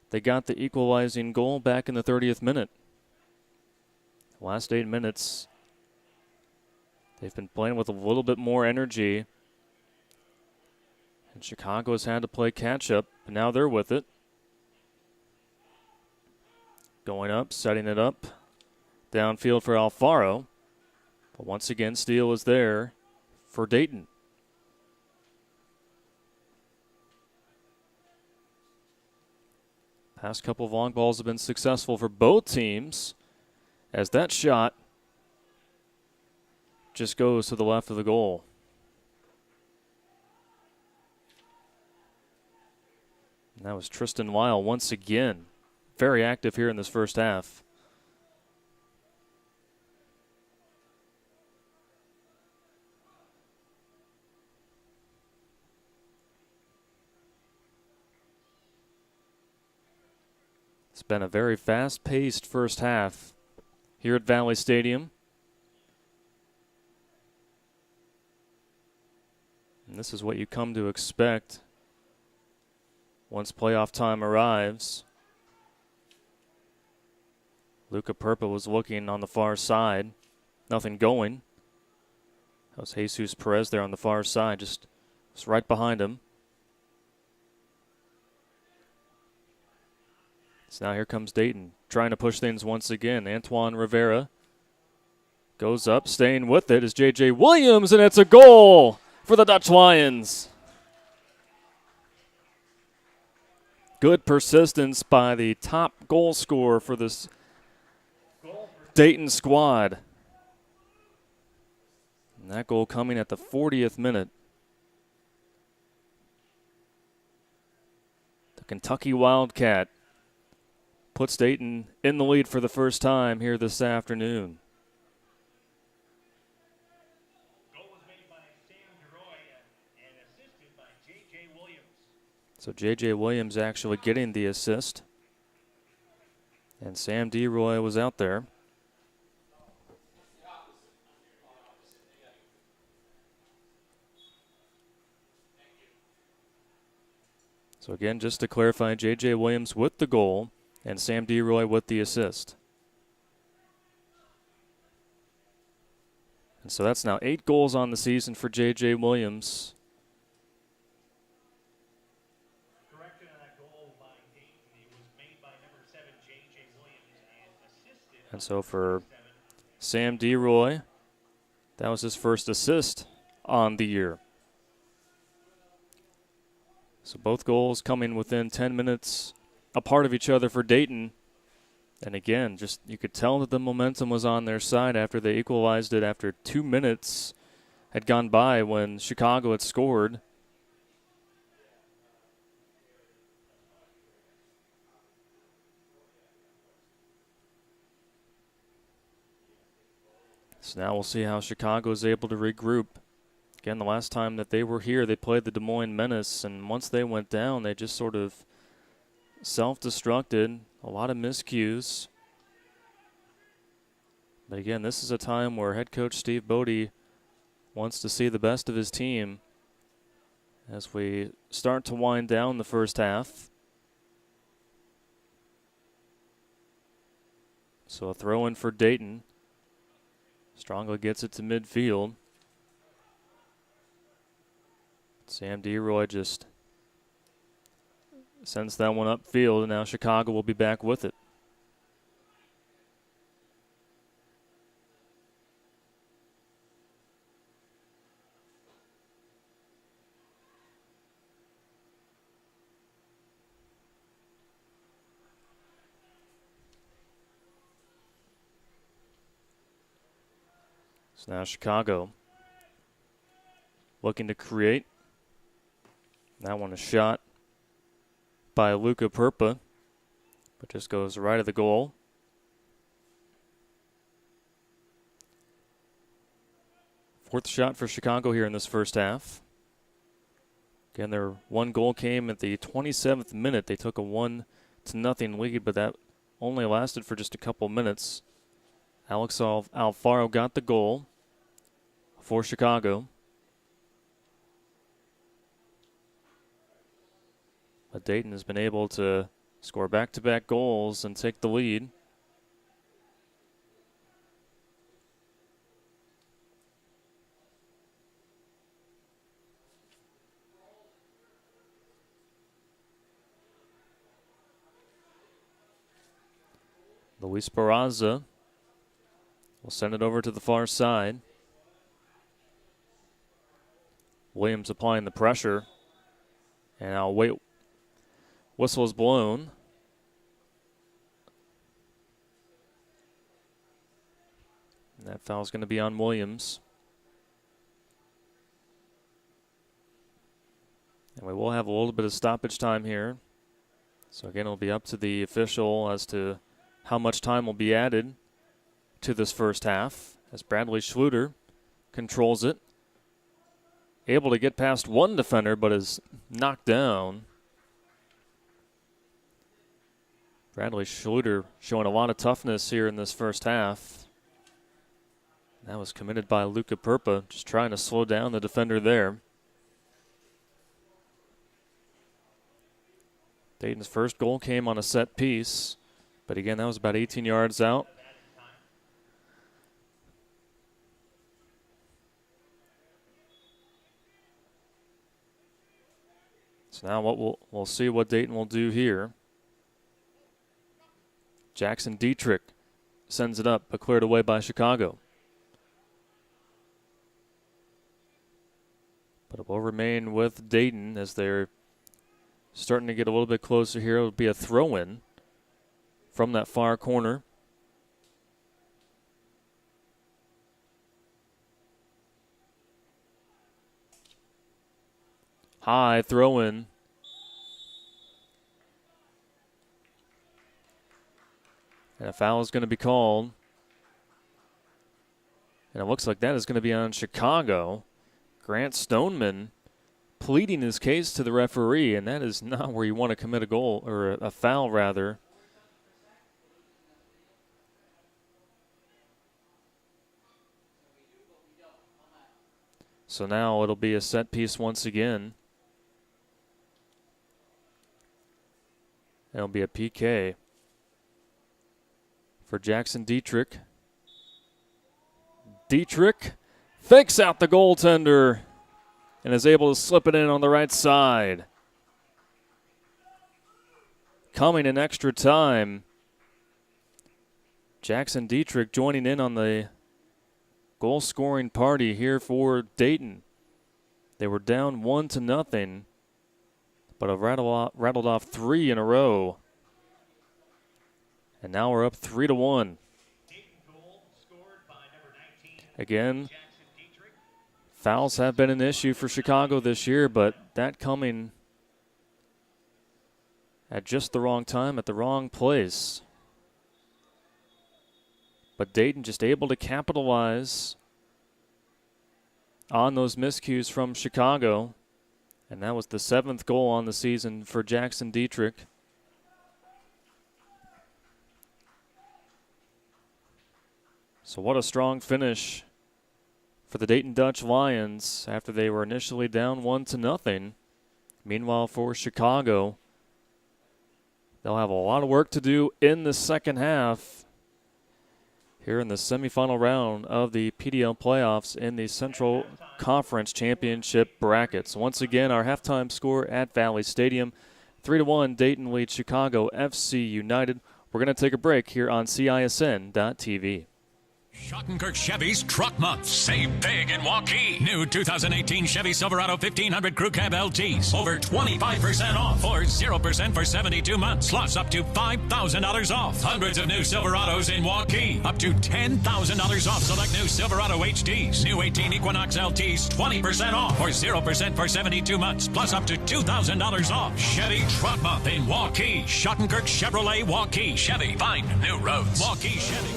they got the equalizing goal back in the 30th minute. Last 8 minutes, they've been playing with a little bit more energy. And Chicago has had to play catch-up, but now they're with it. Going up, setting it up. Downfield for Alfaro. But once again, Steele is there for Dayton. Past couple of long balls have been successful for both teams, as that shot just goes to the left of the goal. And that was Tristan Weil once again. Very active here in this first half. It's been a very fast-paced first half here at Valley Stadium. And this is what you come to expect once playoff time arrives. Luca Purpa was looking on the far side. Nothing going. That was Jesus Perez there on the far side, just was right behind him. So now here comes Dayton, trying to push things once again. Antoine Rivera goes up, staying with it is J.J. Williams, and it's a goal for the Dutch Lions. Good persistence by the top goal scorer for this Dayton squad. And that goal coming at the 40th minute. The Kentucky Wildcat puts Dayton in the lead for the first time here this afternoon. Goal was made by Sam DeRoy and assisted by J.J. Williams. So J.J. Williams actually getting the assist. And Sam DeRoy was out there. So again, just to clarify, J.J. Williams with the goal and Sam DeRoy with the assist. And so that's now 8 goals on the season for J.J. Williams. Correction on that goal by Dayton. It was made by number 7, J.J. Williams, and assisted. And so for Sam DeRoy, that was his first assist on the year. So both goals coming within 10 minutes a part of each other for Dayton. And again, just you could tell that the momentum was on their side after they equalized it after 2 minutes had gone by when Chicago had scored. So now we'll see how Chicago is able to regroup. Again, the last time that they were here, they played the Des Moines Menace, and once they went down, they just sort of self-destructed, a lot of miscues. But again, this is a time where head coach Steve Bodie wants to see the best of his team as we start to wind down the first half. So a throw in for Dayton. Strongly gets it to midfield. Sam DeRoy just sends that one upfield, and now Chicago will be back with it. So now Chicago looking to create. That one is shot by Luca Purpa, but just goes right of the goal. Fourth shot for Chicago here in this first half. Again, their one goal came at the 27th minute. They took a 1-0 lead, but that only lasted for just a couple minutes. Alex Alfaro got the goal. for Chicago. But Dayton has been able to score back-to-back goals and take the lead. Luis Barraza will send it over to the far side. Williams applying the pressure. And now whistle is blown. And that foul is going to be on Williams. And we will have a little bit of stoppage time here. So again, it'll be up to the official as to how much time will be added to this first half as Bradley Schluter controls it. Able to get past one defender, but is knocked down. Bradley Schluter showing a lot of toughness here in this first half. That was committed by Luca Perpa, just trying to slow down the defender there. Dayton's first goal came on a set piece, but again, that was about 18 yards out. So now what we'll see what Dayton will do here. Jackson Dietrich sends it up, but cleared away by Chicago. But it will remain with Dayton as they're starting to get a little bit closer here. It'll be a throw-in from that far corner. High throw-in. And a foul is going to be called. And it looks like that is going to be on Chicago. Grant Stoneman pleading his case to the referee, and that is not where you want to commit a goal, or a foul rather. So now it'll be a set piece once again. It'll be a PK for Jackson Dietrich. Dietrich fakes out the goaltender and is able to slip it in on the right side. Coming in extra time. Jackson Dietrich joining in on the goal-scoring party here for Dayton. They were down 1-0, but have rattled off 3 in a row. And now we're up 3-1. Again, fouls have been an issue for Chicago this year, but that coming at just the wrong time, at the wrong place. But Dayton just able to capitalize on those miscues from Chicago. And that was the 7th goal on the season for Jackson Dietrich. So what a strong finish for the Dayton Dutch Lions after they were initially down 1-0. Meanwhile, for Chicago, they'll have a lot of work to do in the second half here in the semifinal round of the PDL playoffs in the Central Conference Championship brackets. Once again, our halftime score at Valley Stadium, 3-1, Dayton leads Chicago FC United. We're going to take a break here on CISN.TV. Schottenkirk Chevy's Truck Month. Save big in Waukee. New 2018 Chevy Silverado 1500 Crew Cab LTs. Over 25% off or 0% for 72 months. Plus up to $5,000 off. Hundreds of new Silverados in Waukee. Up to $10,000 off select new Silverado HDs. New 18 Equinox LTs 20% off or 0% for 72 months. Plus up to $2,000 off. Chevy Truck Month in Waukee. Schottenkirk Chevrolet Waukee. Chevy. Find new roads. Waukee Chevy.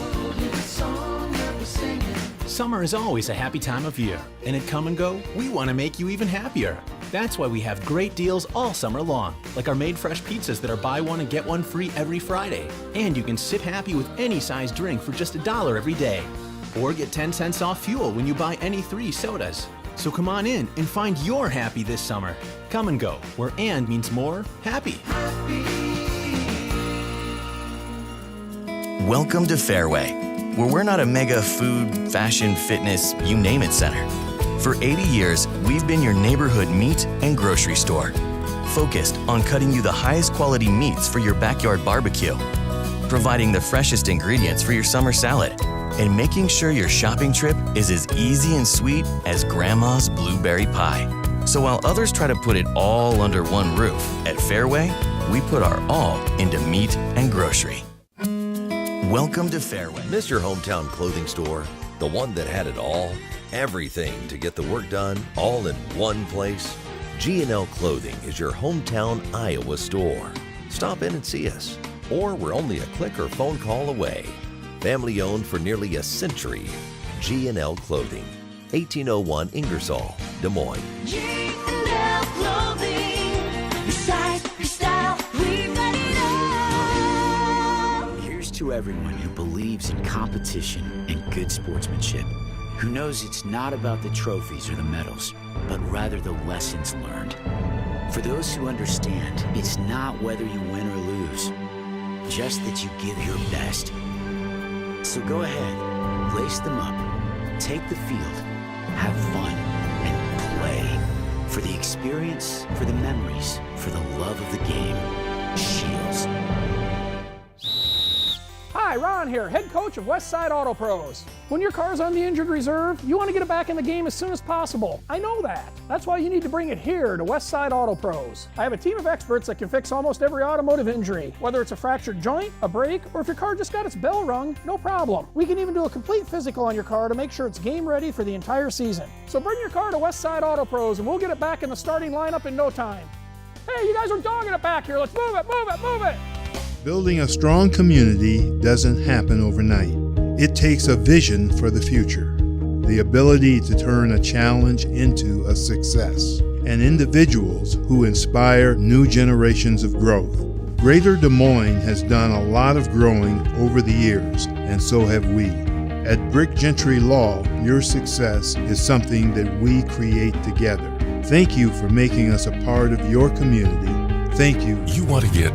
Summer is always a happy time of year, and at Come and Go, we want to make you even happier. That's why we have great deals all summer long, like our made fresh pizzas that are buy one and get one free every Friday. And you can sip happy with any size drink for just $1 every day. Or get 10 cents off fuel when you buy any 3 sodas. So come on in and find your happy this summer. Come and go, where and means more happy. Welcome to Fairway, where we're not a mega food, fashion, fitness, you name it center. For 80 years, we've been your neighborhood meat and grocery store, focused on cutting you the highest quality meats for your backyard barbecue, providing the freshest ingredients for your summer salad, and making sure your shopping trip is as easy and sweet as Grandma's blueberry pie. So while others try to put it all under one roof, at Fairway, we put our all into meat and grocery. Welcome to Fairway. Miss your hometown clothing store? The one that had it all? Everything to get the work done, all in one place? G&L Clothing is your hometown Iowa store. Stop in and see us. Or we're only a click or phone call away. Family owned for nearly a century. G&L Clothing, 1801 Ingersoll, Des Moines. G&L Clothing, your size, your style, we've got it all. Here's to everyone who believes in competition and good sportsmanship, who knows it's not about the trophies or the medals, but rather the lessons learned. For those who understand, it's not whether you win or lose, just that you give your best. So go ahead, lace them up, take the field, have fun, and play. For the experience, for the memories, for the love of the game. Shields. Hi, Ron here, head coach of Westside Auto Pros. When your car's on the injured reserve, you want to get it back in the game as soon as possible. I know that. That's why you need to bring it here to Westside Auto Pros. I have a team of experts that can fix almost every automotive injury. Whether it's a fractured joint, a brake, or if your car just got its bell rung, no problem. We can even do a complete physical on your car to make sure it's game ready for the entire season. So bring your car to Westside Auto Pros and we'll get it back in the starting lineup in no time. Hey, you guys are dogging it back here. Let's move it, move it, move it. Building a strong community doesn't happen overnight. It takes a vision for the future, the ability to turn a challenge into a success, and individuals who inspire new generations of growth. Greater Des Moines has done a lot of growing over the years, and so have we. At Brick Gentry Law, your success is something that we create together. Thank you for making us a part of your community. Thank you. You want to get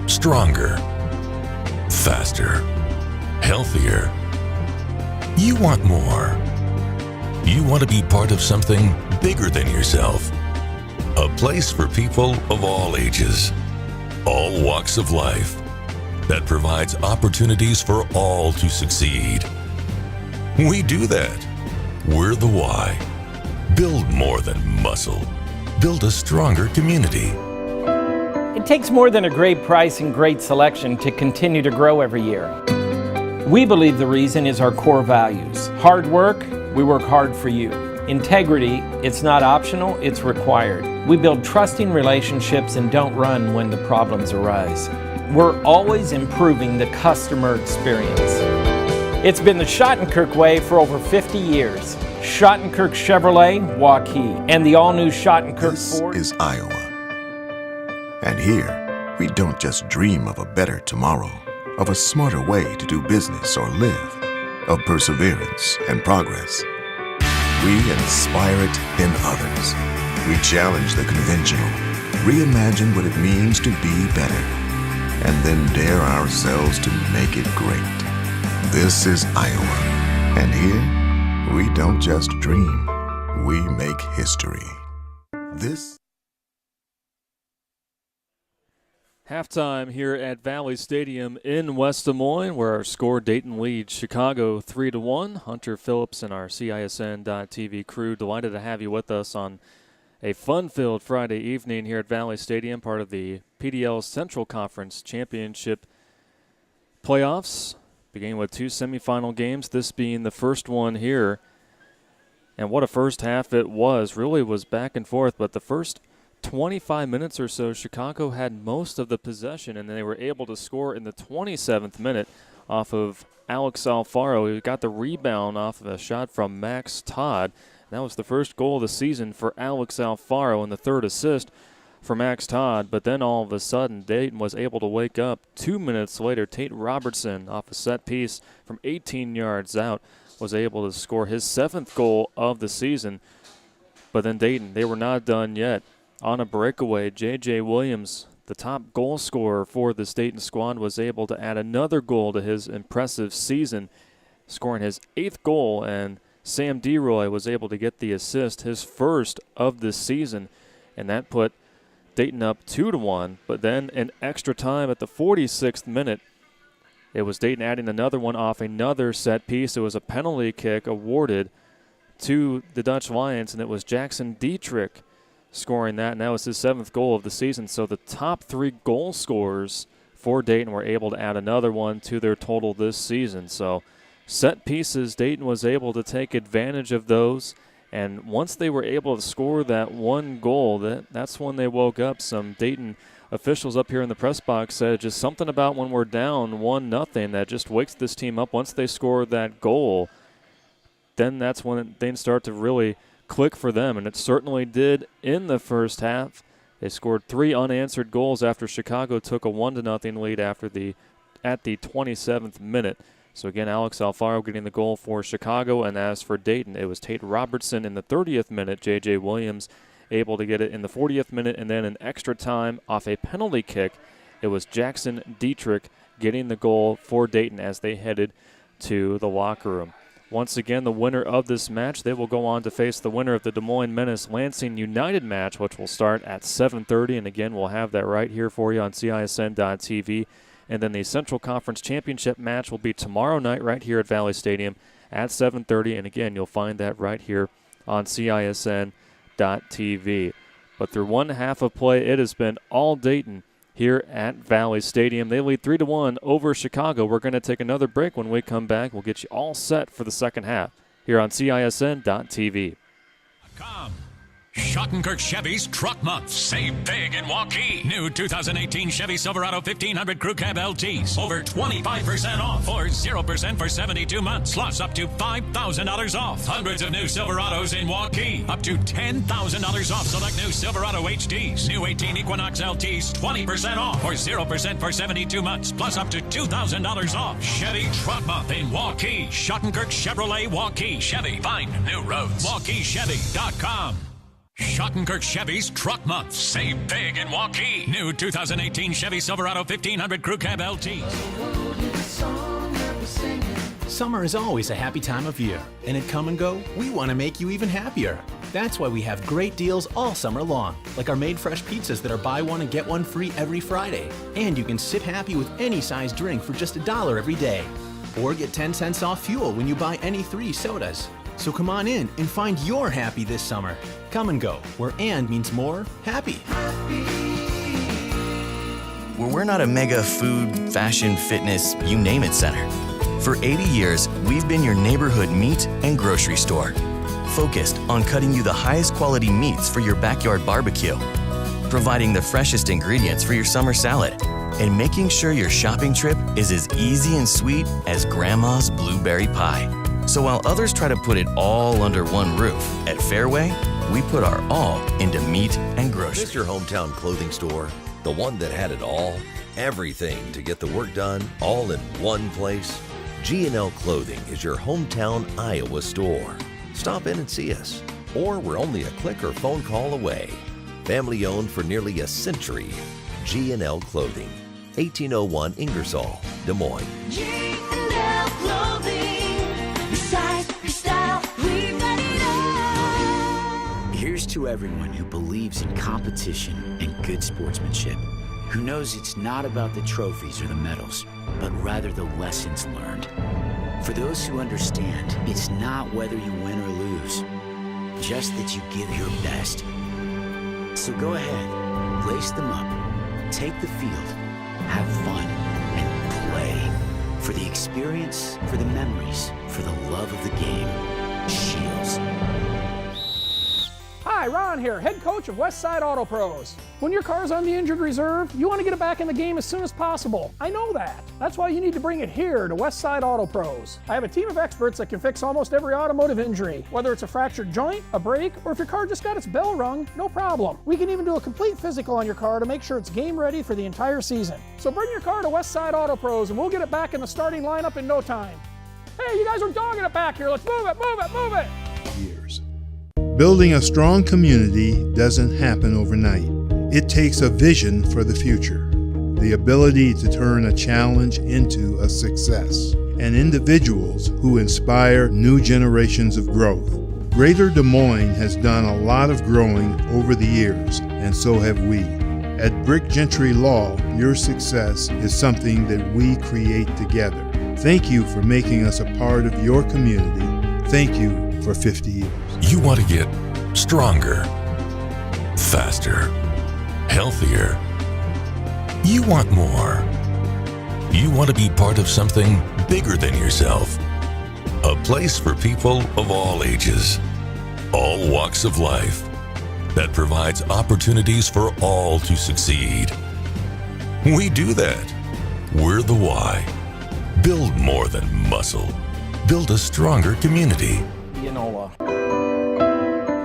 stronger, faster, healthier. You want more. You want to be part of something bigger than yourself. A place for people of all ages, all walks of life, that provides opportunities for all to succeed. We do that. We're the why. Build more than muscle. Build a stronger community. It takes more than a great price and great selection to continue to grow every year. We believe the reason is our core values. Hard work, we work hard for you. Integrity, it's not optional, it's required. We build trusting relationships and don't run when the problems arise. We're always improving the customer experience. It's been the Schottenkirk way for over 50 years. Schottenkirk Chevrolet, Waukee, and the all-new Schottenkirk Ford. This is Iowa. And here, we don't just dream of a better tomorrow, of a smarter way to do business or live, of perseverance and progress. We inspire it in others. We challenge the conventional, reimagine what it means to be better, and then dare ourselves to make it great. This is Iowa, and here, we don't just dream, we make history. This Halftime here at Valley Stadium in West Des Moines, where our score Dayton leads Chicago 3-1. Hunter Phillips and our CISN.TV crew delighted to have you with us on a fun-filled Friday evening here at Valley Stadium, part of the PDL Central Conference Championship playoffs, beginning with 2 semifinal games, this being the first one here. And what a first half it was. Really was back and forth, but the first 25 minutes or so, Chicago had most of the possession, and they were able to score in the 27th minute off of Alex Alfaro, who got the rebound off of a shot from Max Todd. That was the first goal of the season for Alex Alfaro and the third assist for Max Todd. But then all of a sudden, Dayton was able to wake up. 2 minutes later, Tate Robertson off a set piece from 18 yards out was able to score his 7th goal of the season. But then Dayton, they were not done yet. On a breakaway, J.J. Williams, the top goal scorer for this Dayton squad, was able to add another goal to his impressive season, scoring his 8th goal, and Sam DeRoy was able to get the assist, his first of this season, and that put Dayton up 2-1. But then in extra time at the 46th minute, it was Dayton adding another one off another set piece. It was a penalty kick awarded to the Dutch Lions, and it was Jackson Dietrich scoring that, and that was his 7th goal of the season. So the top 3 goal scorers for Dayton were able to add another one to their total this season. So set pieces, Dayton was able to take advantage of those, and once they were able to score that one goal, that's when they woke up. Some Dayton officials up here in the press box said just something about when we're down 1-0 that just wakes this team up. Once they score that goal, then that's when things start to really click for them, and it certainly did in the first half. They scored 3 unanswered goals after Chicago took a 1-0 lead at the 27th minute. So again, Alex Alfaro getting the goal for Chicago, and as for Dayton, it was Tate Robertson in the 30th minute, J.J. Williams able to get it in the 40th minute, and then in extra time off a penalty kick, it was Jackson Dietrich getting the goal for Dayton as they headed to the locker room. Once again, the winner of this match, they will go on to face the winner of the Des Moines Menace-Lansing United match, which will start at 7:30. And again, we'll have that right here for you on CISN.TV. And then the Central Conference Championship match will be tomorrow night right here at Valley Stadium at 7:30. And again, you'll find that right here on CISN.TV. But through one half of play, it has been all Dayton here at Valley Stadium. They lead 3-1 over Chicago. We're going to take another break. When we come back, we'll get you all set for the second half here on CISN.TV. Schottenkirk Chevy's Truck Month. Save big in Waukee. New 2018 Chevy Silverado 1500 Crew Cab LTs. Over 25% off or 0% for 72 months. Plus up to $5,000 off. Hundreds of new Silverados in Waukee. Up to $10,000 off select new Silverado HDs. New 18 Equinox LTs 20% off or 0% for 72 months. Plus up to $2,000 off. Chevy Truck Month in Waukee. Schottenkirk Chevrolet Waukee Chevy. Find new roads. WaukeeChevy.com. Schottenkirk Chevy's Truck Month. Save big in Waukee. New 2018 Chevy Silverado 1500 Crew Cab LTs. Summer is always a happy time of year, and at Come and Go, we want to make you even happier. That's why we have great deals all summer long, like our made fresh pizzas that are buy one and get one free every Friday. And you can sip happy with any size drink for just $1 every day. Or get 10 cents off fuel when you buy any 3 sodas. So come on in and find your happy this summer. Come and Go, where and means more happy. Where we're not a mega food, fashion, fitness, you name it center. For 80 years, we've been your neighborhood meat and grocery store, focused on cutting you the highest quality meats for your backyard barbecue, providing the freshest ingredients for your summer salad, and making sure your shopping trip is as easy and sweet as Grandma's blueberry pie. So while others try to put it all under one roof, at Fairway, we put our all into meat and groceries. Is your hometown clothing store the one that had it all? Everything to get the work done, all in one place? G&L Clothing is your hometown Iowa store. Stop in and see us, or we're only a click or phone call away. Family owned for nearly a century. G&L Clothing, 1801 Ingersoll, Des Moines. G&L Clothing, your size, your style, we've got it all. Here's to everyone who believes in competition and good sportsmanship, who knows it's not about the trophies or the medals, but rather the lessons learned. For those who understand, it's not whether you win or lose, just that you give your best. So go ahead, lace them up, take the field, have fun, and play. For the experience, for the memories, for the love of the game. Shields. Hi, Ron here, head coach of Westside Auto Pros. When your car's on the injured reserve, you want to get it back in the game as soon as possible. I know that. That's why you need to bring it here to Westside Auto Pros. I have a team of experts that can fix almost every automotive injury, whether it's a fractured joint, a brake, or if your car just got its bell rung, no problem. We can even do a complete physical on your car to make sure it's game ready for the entire season. So bring your car to Westside Auto Pros and we'll get it back in the starting lineup in no time. Hey, you guys are dogging it back here. Let's move it, move it, move it. Years. Building a strong community doesn't happen overnight. It takes a vision for the future, the ability to turn a challenge into a success, and individuals who inspire new generations of growth. Greater Des Moines has done a lot of growing over the years, and so have we. At Brick Gentry Law, your success is something that we create together. Thank you for making us a part of your community. Thank you for 50 years. You want to get stronger, faster, healthier. You want more. You want to be part of something bigger than yourself. A place for people of all ages, all walks of life, that provides opportunities for all to succeed. We do that. We're the why. Build more than muscle. Build a stronger community.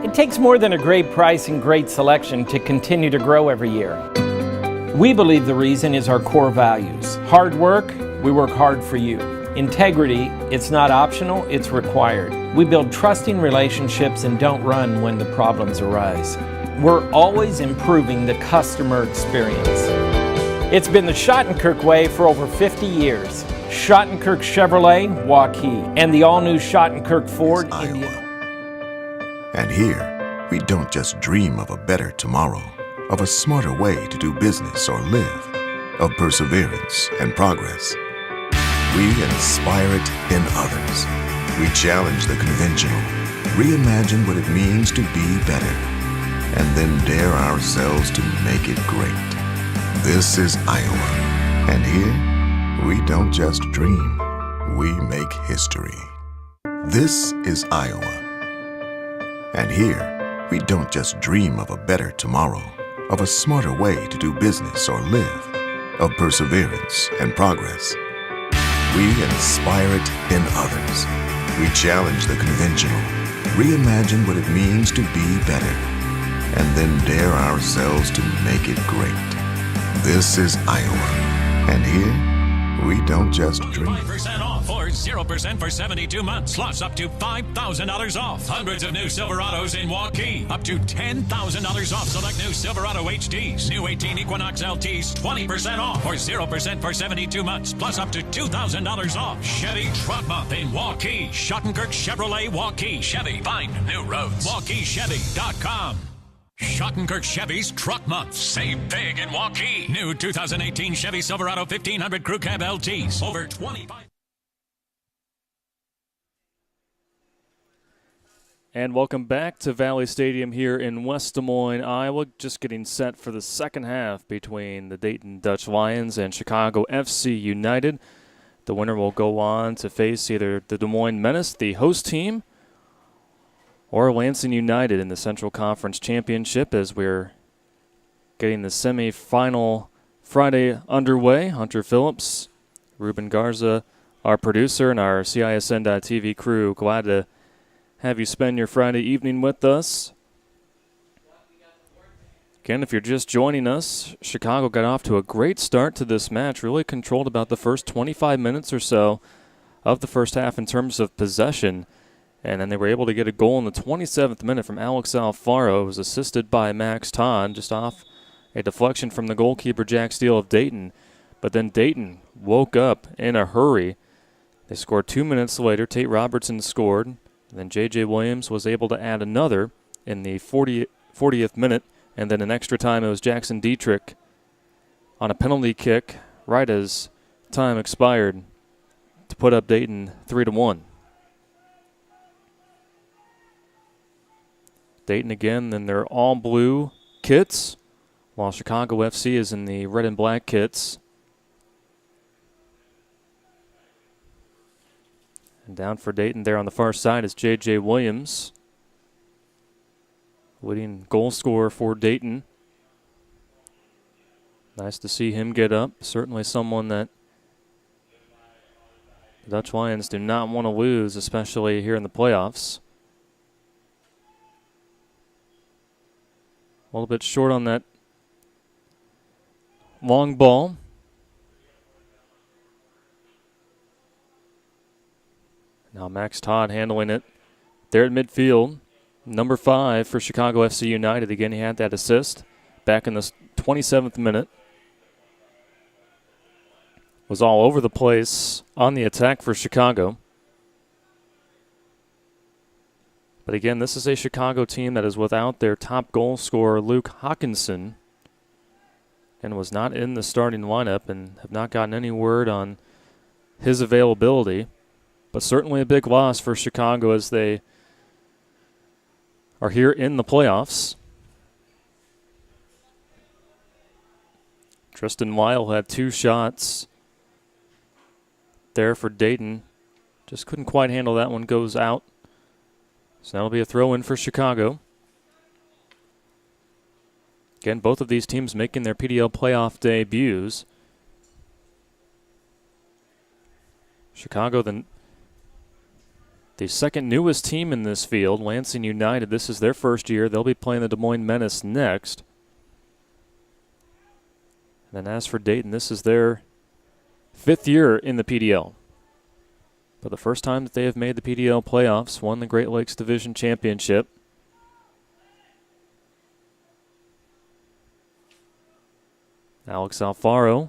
It takes more than a great price and great selection to continue to grow every year. We believe the reason is our core values. Hard work, we work hard for you. Integrity, it's not optional, it's required. We build trusting relationships and don't run when the problems arise. We're always improving the customer experience. It's been the Schottenkirk way for over 50 years. Schottenkirk Chevrolet, Waukee, and the all-new Schottenkirk Ford, Indiana. And here, we don't just dream of a better tomorrow, of a smarter way to do business or live, of perseverance and progress. We inspire it in others. We challenge the conventional, reimagine what it means to be better, and then dare ourselves to make it great. This is Iowa, and here, we don't just dream, we make history. This is Iowa. And here, we don't just dream of a better tomorrow, of a smarter way to do business or live, of perseverance and progress. We inspire it in others. We challenge the conventional, reimagine what it means to be better, and then dare ourselves to make it great. This is Iowa, and here, we don't just dream. 5% off or 0% for 72 months, plus up to $5,000 off. Hundreds of new Silverados in Waukee. Up to $10,000 off select new Silverado HDs. New 18 Equinox LTs, 20% off or 0% for 72 months, plus up to $2,000 off. Chevy Truck Month in Waukee. Schottenkirk Chevrolet Waukee. Chevy, find new roads. WaukeeChevy.com. Schottenkirk Chevy's Truck Month. Save big in Waukee. New 2018 Chevy Silverado 1500 Crew Cab LTs. Over 25. And welcome back to Valley Stadium here in West Des Moines, Iowa. Just getting set for the second half between the Dayton Dutch Lions and Chicago FC United. The winner will go on to face either the Des Moines Menace, the host team, or Lansing United in the Central Conference Championship as we're getting the semi-final Friday underway. Hunter Phillips, Ruben Garza, our producer, and our CISN.TV crew, glad to have you spend your Friday evening with us. Again, if you're just joining us, Chicago got off to a great start to this match, really controlled about the first 25 minutes or so of the first half in terms of possession. And then they were able to get a goal in the 27th minute from Alex Alfaro. It was assisted by Max Todd, just off a deflection from the goalkeeper, Jack Steele of Dayton. But then Dayton woke up in a hurry. They scored 2 minutes later. Tate Robertson scored. And then J.J. Williams was able to add another in the 40th minute. And then in extra time, it was Jackson Dietrich on a penalty kick right as time expired to put up Dayton 3-1. Dayton again in their all-blue kits, while Chicago FC is in the red and black kits. And down for Dayton there on the far side is J.J. Williams, leading goal scorer for Dayton. Nice to see him get up. Certainly someone that the Dutch Lions do not want to lose, especially here in the playoffs. A little bit short on that long ball. Now Max Todd handling it there at midfield. Number 5 for Chicago FC United. Again, he had that assist back in the 27th minute. Was all over the place on the attack for Chicago. But again, this is a Chicago team that is without their top goal scorer, Luke Hawkinson, and was not in the starting lineup and have not gotten any word on his availability. But certainly a big loss for Chicago as they are here in the playoffs. Tristan Weil had 2 shots there for Dayton. Just couldn't quite handle that one. Goes out. So that'll be a throw-in for Chicago. Again, both of these teams making their PDL playoff debuts. Chicago, the second newest team in this field, Lansing United. This is their first year. They'll be playing the Des Moines Menace next. And then as for Dayton, this is their 5th year in the PDL. For the first time that they have made the PDL playoffs, won the Great Lakes Division Championship. Alex Alfaro,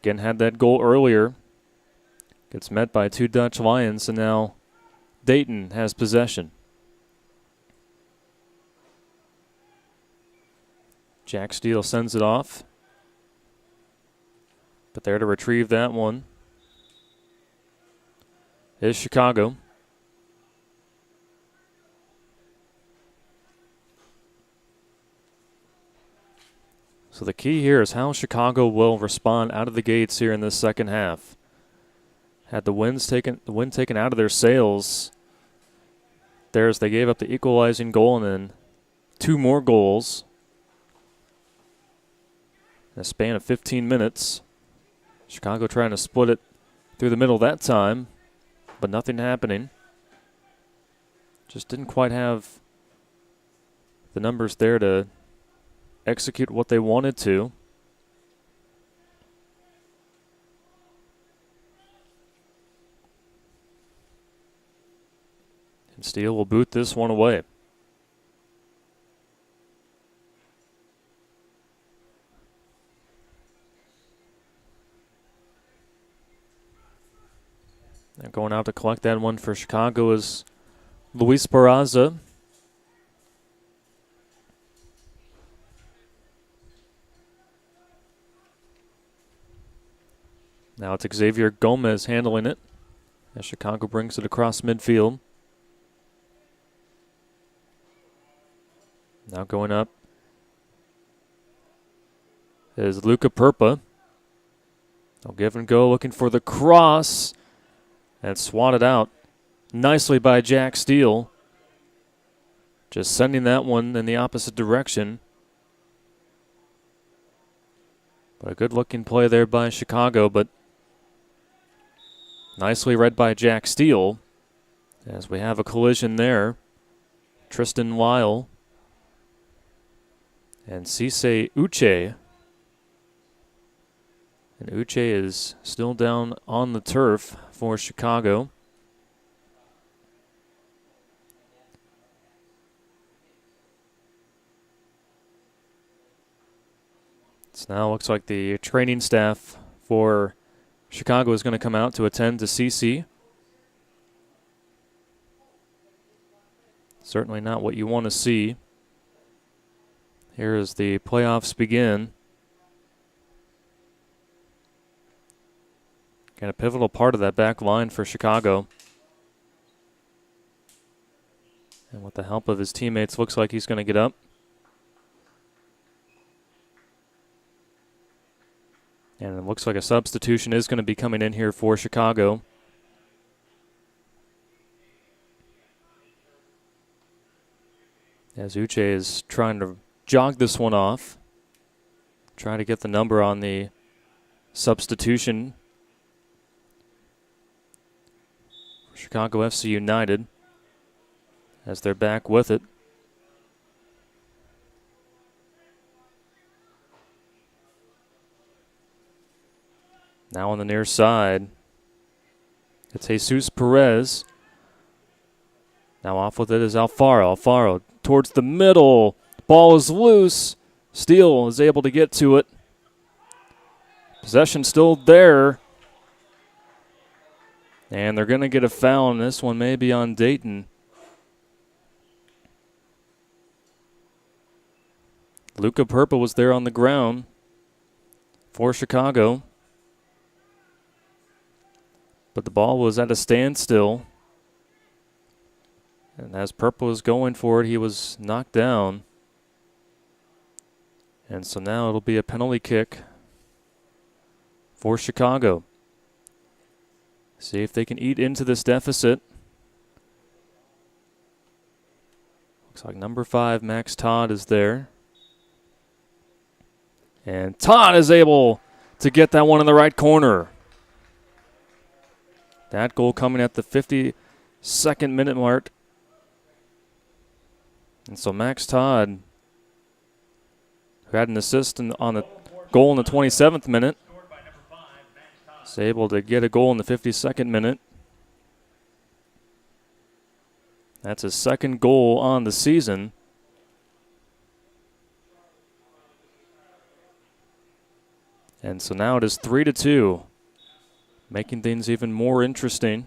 again, had that goal earlier. Gets met by 2 Dutch Lions, and now Dayton has possession. Jack Steele sends it off. But there to retrieve that one is Chicago. So the key here is how Chicago will respond out of the gates here in this second half. Had the wind taken out of their sails there as they gave up the equalizing goal and then 2 more goals in a span of 15 minutes. Chicago trying to split it through the middle that time, but nothing happening. Just didn't quite have the numbers there to execute what they wanted to. And Steele will boot this one away. And going out to collect that one for Chicago is Luis Barraza. Now it's Xavier Gomez handling it as Chicago brings it across midfield. Now going up is Luca Perpa. They'll give and go looking for the cross. And swatted out nicely by Jack Steele. Just sending that one in the opposite direction. But a good-looking play there by Chicago, but nicely read by Jack Steele. As we have a collision there. Tristan Weil and Cisse Uche. And Uche is still down on the turf for Chicago. It now looks like the training staff for Chicago is going to come out to attend to Cisse. Certainly not what you want to see. Here as the playoffs begin. Got a pivotal part of that back line for Chicago. And with the help of his teammates, looks like he's going to get up. And it looks like a substitution is going to be coming in here for Chicago. As Uche is trying to jog this one off. Trying to get the number on the substitution. Chicago FC United as they're back with it. Now on the near side It's Jesus Perez. Now off with it is Alfaro. Alfaro towards the middle. Ball is loose. Steele is able to get to it. Possession still there. And they're going to get a foul, and this one may be on Dayton. Luca Purpa was there on the ground for Chicago. But the ball was at a standstill. And as Purpa was going for it, he was knocked down. And so now it'll be a penalty kick for Chicago. See if they can eat into this deficit. Looks like number 5, Max Todd, is there. And Todd is able to get that one in the right corner. That goal coming at the 52nd minute mark. And so Max Todd, who had an assist on the goal in the 27th minute, is able to get a goal in the 52nd minute. That's his second goal on the season. And so now it is 3-2, making things even more interesting.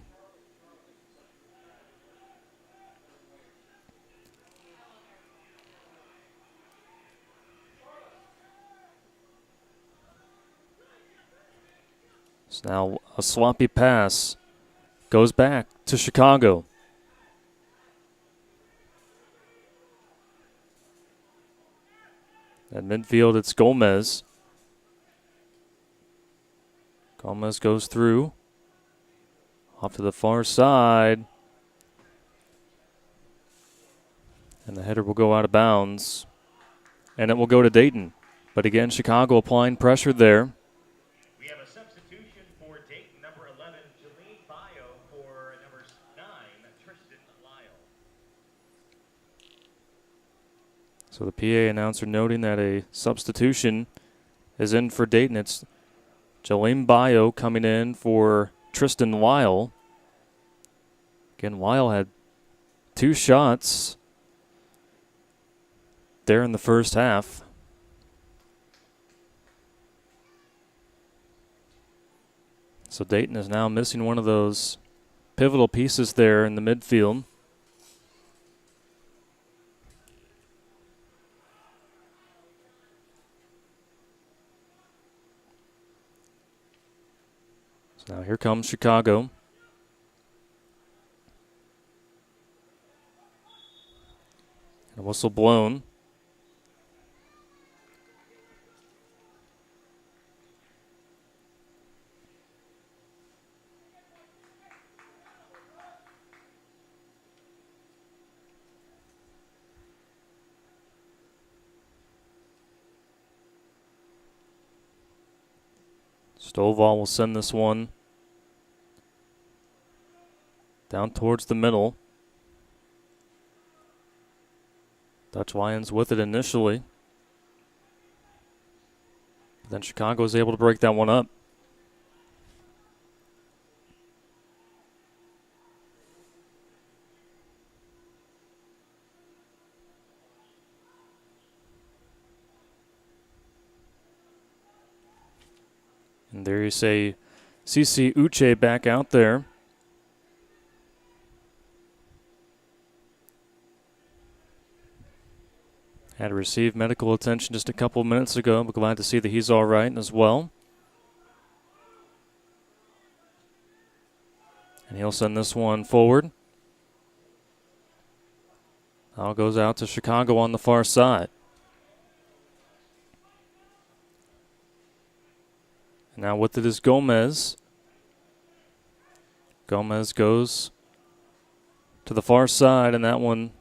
So now a sloppy pass goes back to Chicago. At midfield, it's Gomez. Gomez goes through. Off to the far side. And the header will go out of bounds. And it will go to Dayton. But again, Chicago applying pressure there. We have a substitution for Dayton, number 11, Jalene Bayo, for number 9, Tristan Lyle. So the PA announcer noting that a substitution is in for Dayton. It's Jalene Bayo coming in for Tristan Lyle. Again, Lyle had 2 shots there in the first half. So Dayton is now missing one of those pivotal pieces there in the midfield. So now here comes Chicago. And a whistle blown. Stovall will send this one down towards the middle. Dutch Lions with it initially. But then Chicago is able to break that one up. And there you say CC Uche back out there. Had to receive medical attention just a couple of minutes ago, but glad to see that he's all right as well. And he'll send this one forward. Now goes out to Chicago on the far side. And now with it is Gomez. Gomez goes to the far side, and that one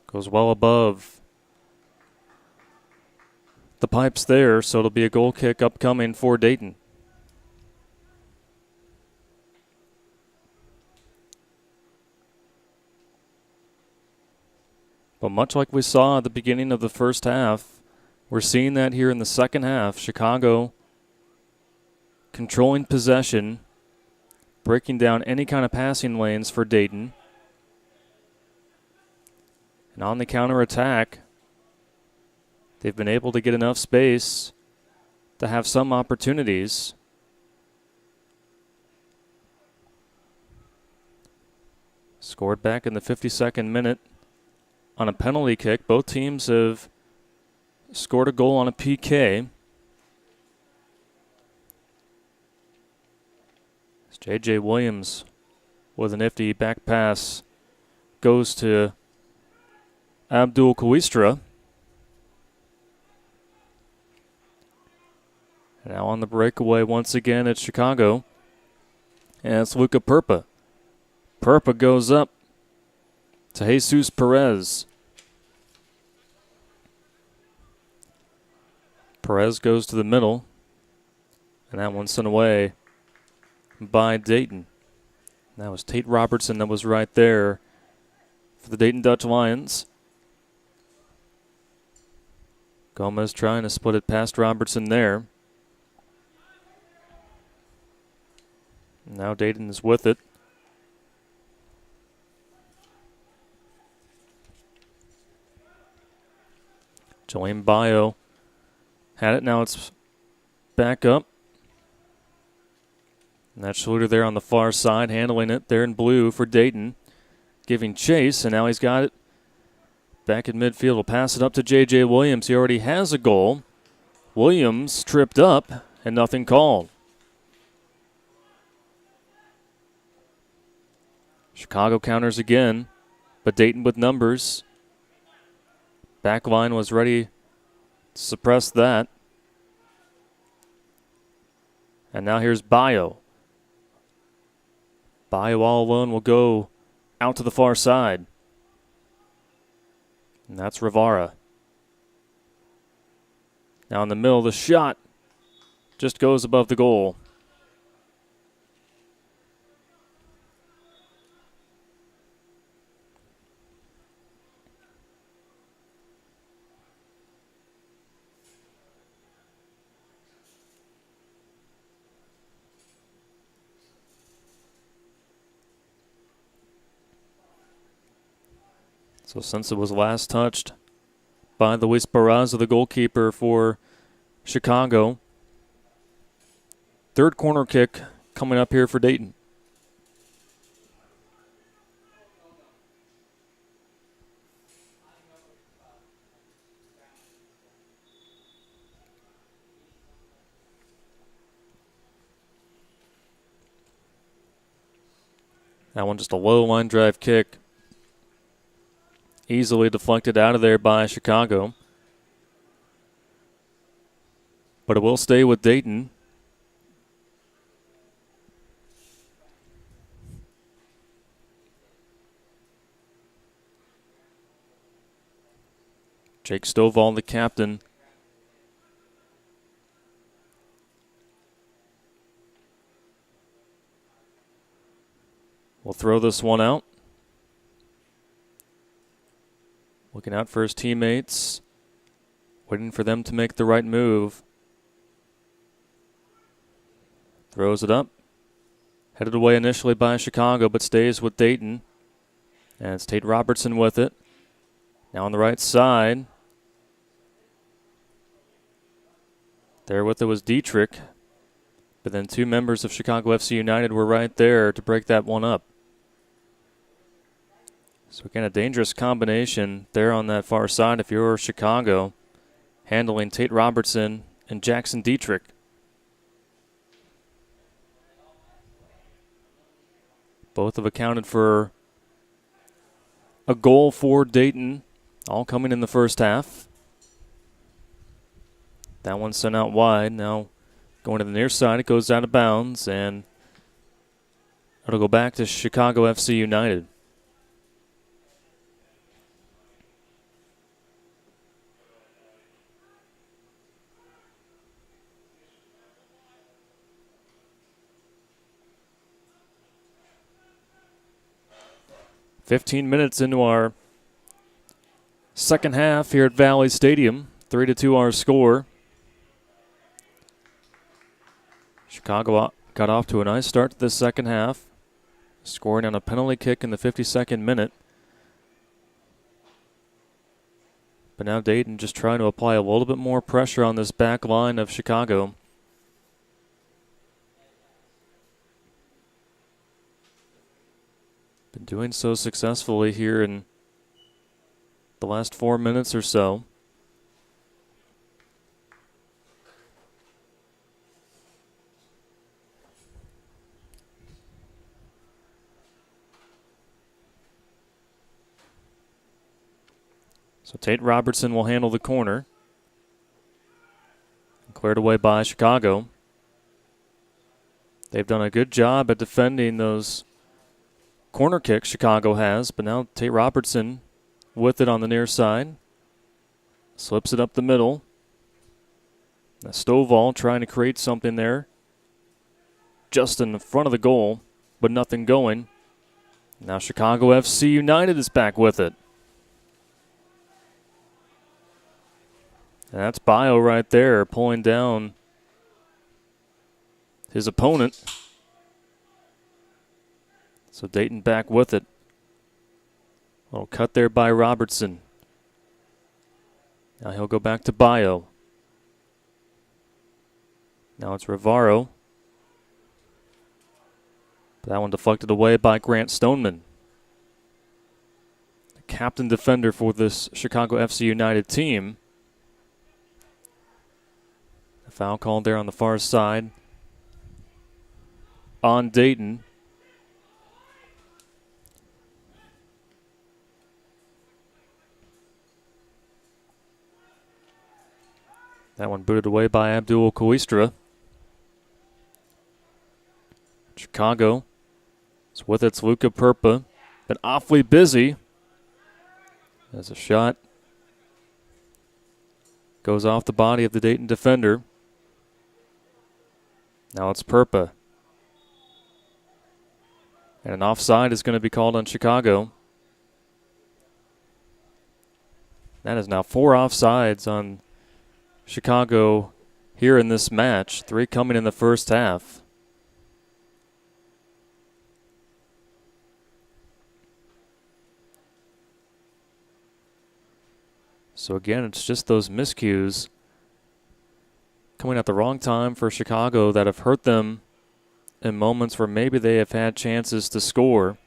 goes well above the pipes there, so it'll be a goal kick upcoming for Dayton. But much like we saw at the beginning of the first half, we're seeing that here in the second half. Chicago controlling possession, breaking down any kind of passing lanes for Dayton. And on the counterattack, they've been able to get enough space to have some opportunities. Scored back in the 52nd minute on a penalty kick. Both teams have scored a goal on a PK. As J.J. Williams with a nifty back pass goes to Abdul Kwistra. Now on the breakaway once again at Chicago. And it's Luca Perpa. Perpa goes up to Jesus Perez. Perez goes to the middle. And that one's sent away by Dayton. That was Tate Robertson that was right there for the Dayton Dutch Lions. Gomez trying to split it past Robertson there. Now Dayton is with it. Jolene Bio had it. Now it's back up. And that's Schluter there on the far side, handling it there in blue for Dayton. Giving chase, and now he's got it back in midfield. Will pass it up to J.J. Williams. He already has a goal. Williams tripped up, and nothing called. Chicago counters again, but Dayton with numbers. Backline was ready to suppress that. And now here's Bio. Bio all alone will go out to the far side. And that's Rivara. Now in the middle, the shot just goes above the goal. So since it was last touched by Luis Barraza, the goalkeeper for Chicago, third corner kick coming up here for Dayton. That one just a low line drive kick. Easily deflected out of there by Chicago. But it will stay with Dayton. Jake Stovall, the captain. Will throw this one out. Looking out for his teammates, waiting for them to make the right move. Throws it up. Headed away initially by Chicago, but stays with Dayton. And it's Tate Robertson with it. Now on the right side. There with it was Dietrich. But then two members of Chicago FC United were right there to break that one up. So again, a dangerous combination there on that far side if you're Chicago, handling Tate Robertson and Jackson Dietrich. Both have accounted for a goal for Dayton, all coming in the first half. That one sent out wide. Now going to the near side, it goes out of bounds, and it'll go back to Chicago FC United. .15 into our second half here at Valley Stadium. 3-2 our score. Chicago got off to a nice start to the second half, scoring on a penalty kick in the 52nd minute. But now Dayton just trying to apply a little bit more pressure on this back line of Chicago. Been doing so successfully here in the last 4 minutes or so. So Tate Robertson will handle the corner. Cleared away by Chicago. They've done a good job at defending those corner kicks Chicago has, but now Tate Robertson with it on the near side. Slips it up the middle. Now Stovall trying to create something there. Just in the front of the goal, but nothing going. Now Chicago FC United is back with it. And that's Bio right there, pulling down his opponent. So Dayton back with it. Little cut there by Robertson. Now he'll go back to Bio. Now it's Rivaro. That one deflected away by Grant Stoneman, the captain defender for this Chicago FC United team. A foul called there on the far side on Dayton. That one booted away by Abdul Koistra. Chicago is with its Luca Perpa. Been awfully busy as a shot goes off the body of the Dayton defender. Now it's Perpa. And an offside is going to be called on Chicago. That is now 4 offsides on Chicago here in this match. 3 coming in the first half. So again, it's just those miscues coming at the wrong time for Chicago that have hurt them in moments where maybe they have had chances to score.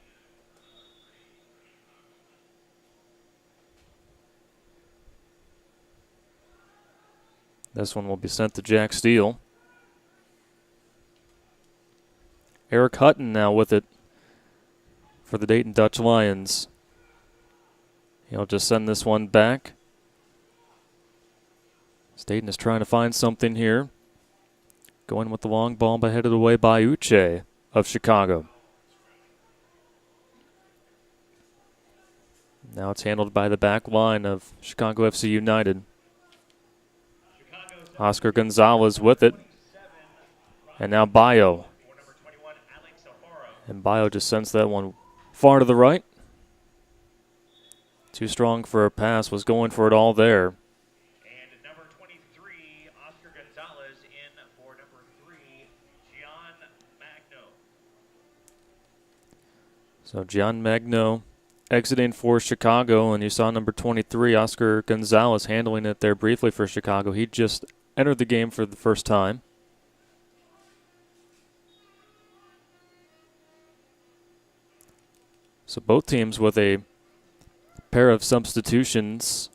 This one will be sent to Jack Steele. Eric Hutton now with it for the Dayton Dutch Lions. He'll just send this one back. Dayton is trying to find something here. Going with the long ball, but headed away by Uche of Chicago. Now it's handled by the back line of Chicago FC United. Oscar Gonzalez with it. And now Bio. And Bio just sends that one far to the right. Too strong for a pass, was going for it all there. And number 23, Oscar Gonzalez in for number 3, Gian Magno. So Gian Magno exiting for Chicago, and you saw number 23, Oscar Gonzalez, handling it there briefly for Chicago. He just entered the game for the first time. So both teams with a pair of substitutions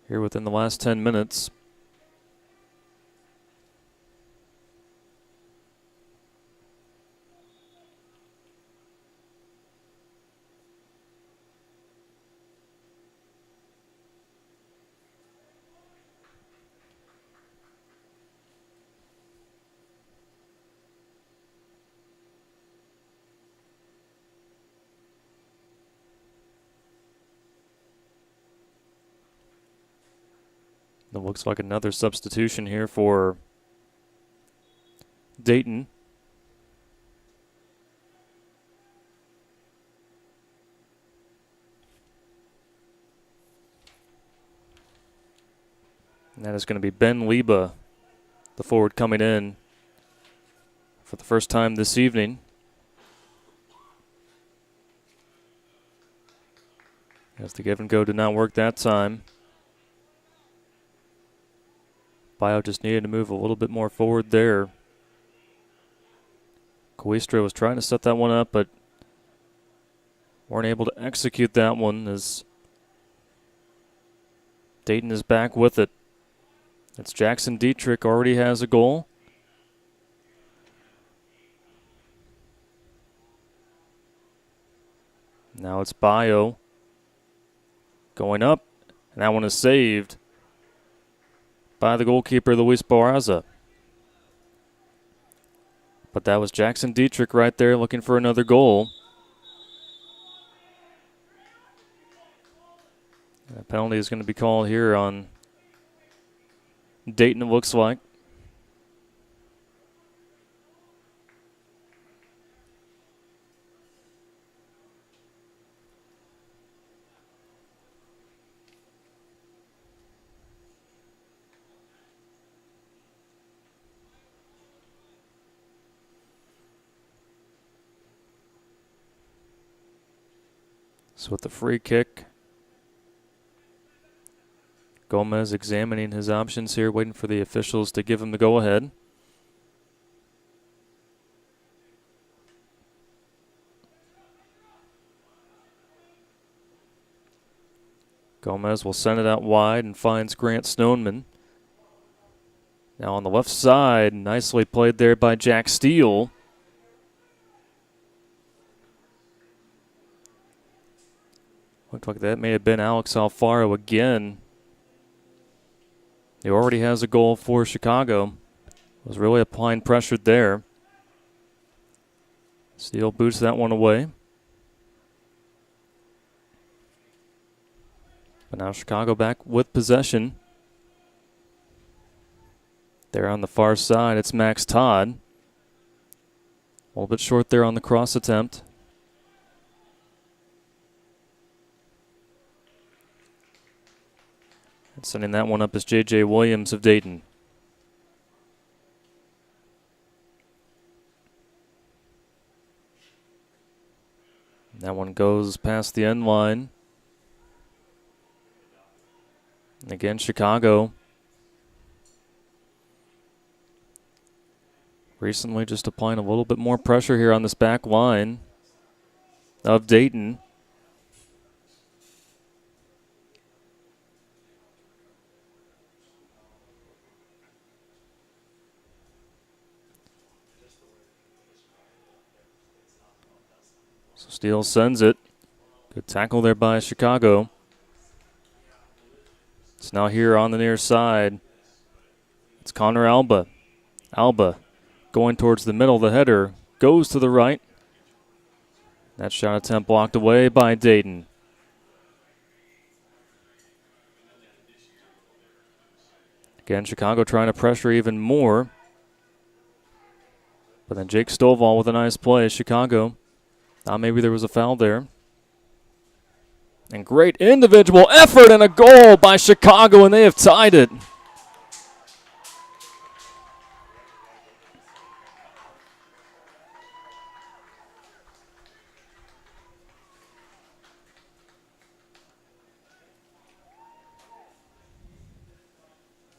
here within the last 10 minutes. It looks like another substitution here for Dayton. And that is going to be Ben Leba, the forward coming in for for the first time this evening. As the give and go did not work that time. Bio just needed to move a little bit more forward there. Coistra was trying to set that one up, but weren't able to execute that one as Dayton is back with it. It's Jackson Dietrich already has a goal. Now it's Bio going up, and that one is saved by the goalkeeper, Luis Barraza. But that was Jackson Dietrich right there looking for another goal. And a penalty is going to be called here on Dayton, it looks like. So with the free kick, Gomez examining his options here, waiting for the officials to give him the go-ahead. Gomez will send it out wide and finds Grant Stoneman. Now on the left side, nicely played there by Jack Steele. Looked like that may have been Alex Alfaro again. He already has a goal for Chicago. Was really applying pressure there. Steele boots that one away. But now Chicago back with possession. There on the far side, it's Max Todd. A little bit short there on the cross attempt. And sending that one up is J.J. Williams of Dayton. That one goes past the end line. And again, Chicago recently just applying a little bit more pressure here on this back line of Dayton. So Steele sends it. Good tackle there by Chicago. It's now here on the near side. It's Connor Alba. Alba going towards the middle. The header goes to the right. That shot attempt blocked away by Daten. Again, Chicago trying to pressure even more. But then Jake Stovall with a nice play. Chicago. Maybe there was a foul there. And great individual effort and a goal by Chicago, and they have tied it.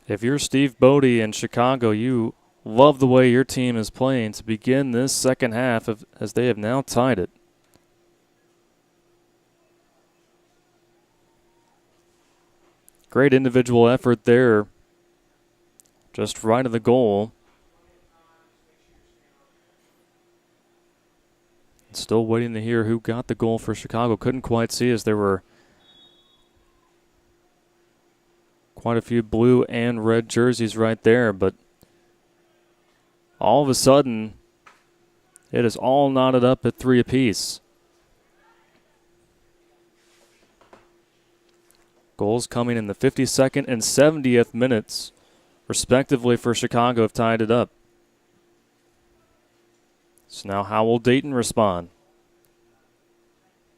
If you're Steve Bodie in Chicago, you love the way your team is playing to begin this second half as they have now tied it. Great individual effort there. Just right of the goal. Still waiting to hear who got the goal for Chicago. Couldn't quite see as there were quite a few blue and red jerseys right there, but all of a sudden it is all knotted up at 3 apiece. Goals coming in the 52nd and 70th minutes, respectively, for Chicago have tied it up. So now how will Dayton respond?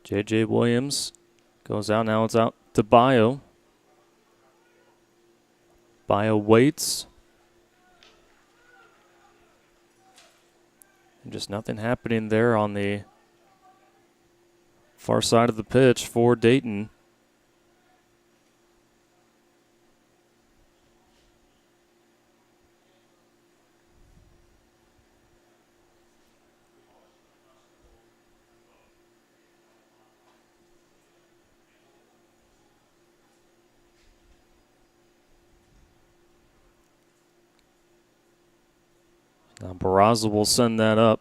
J.J. Williams goes out. Now it's out to Bio. Bio waits. Just nothing happening there on the far side of the pitch for Dayton. Now Barraza will send that up.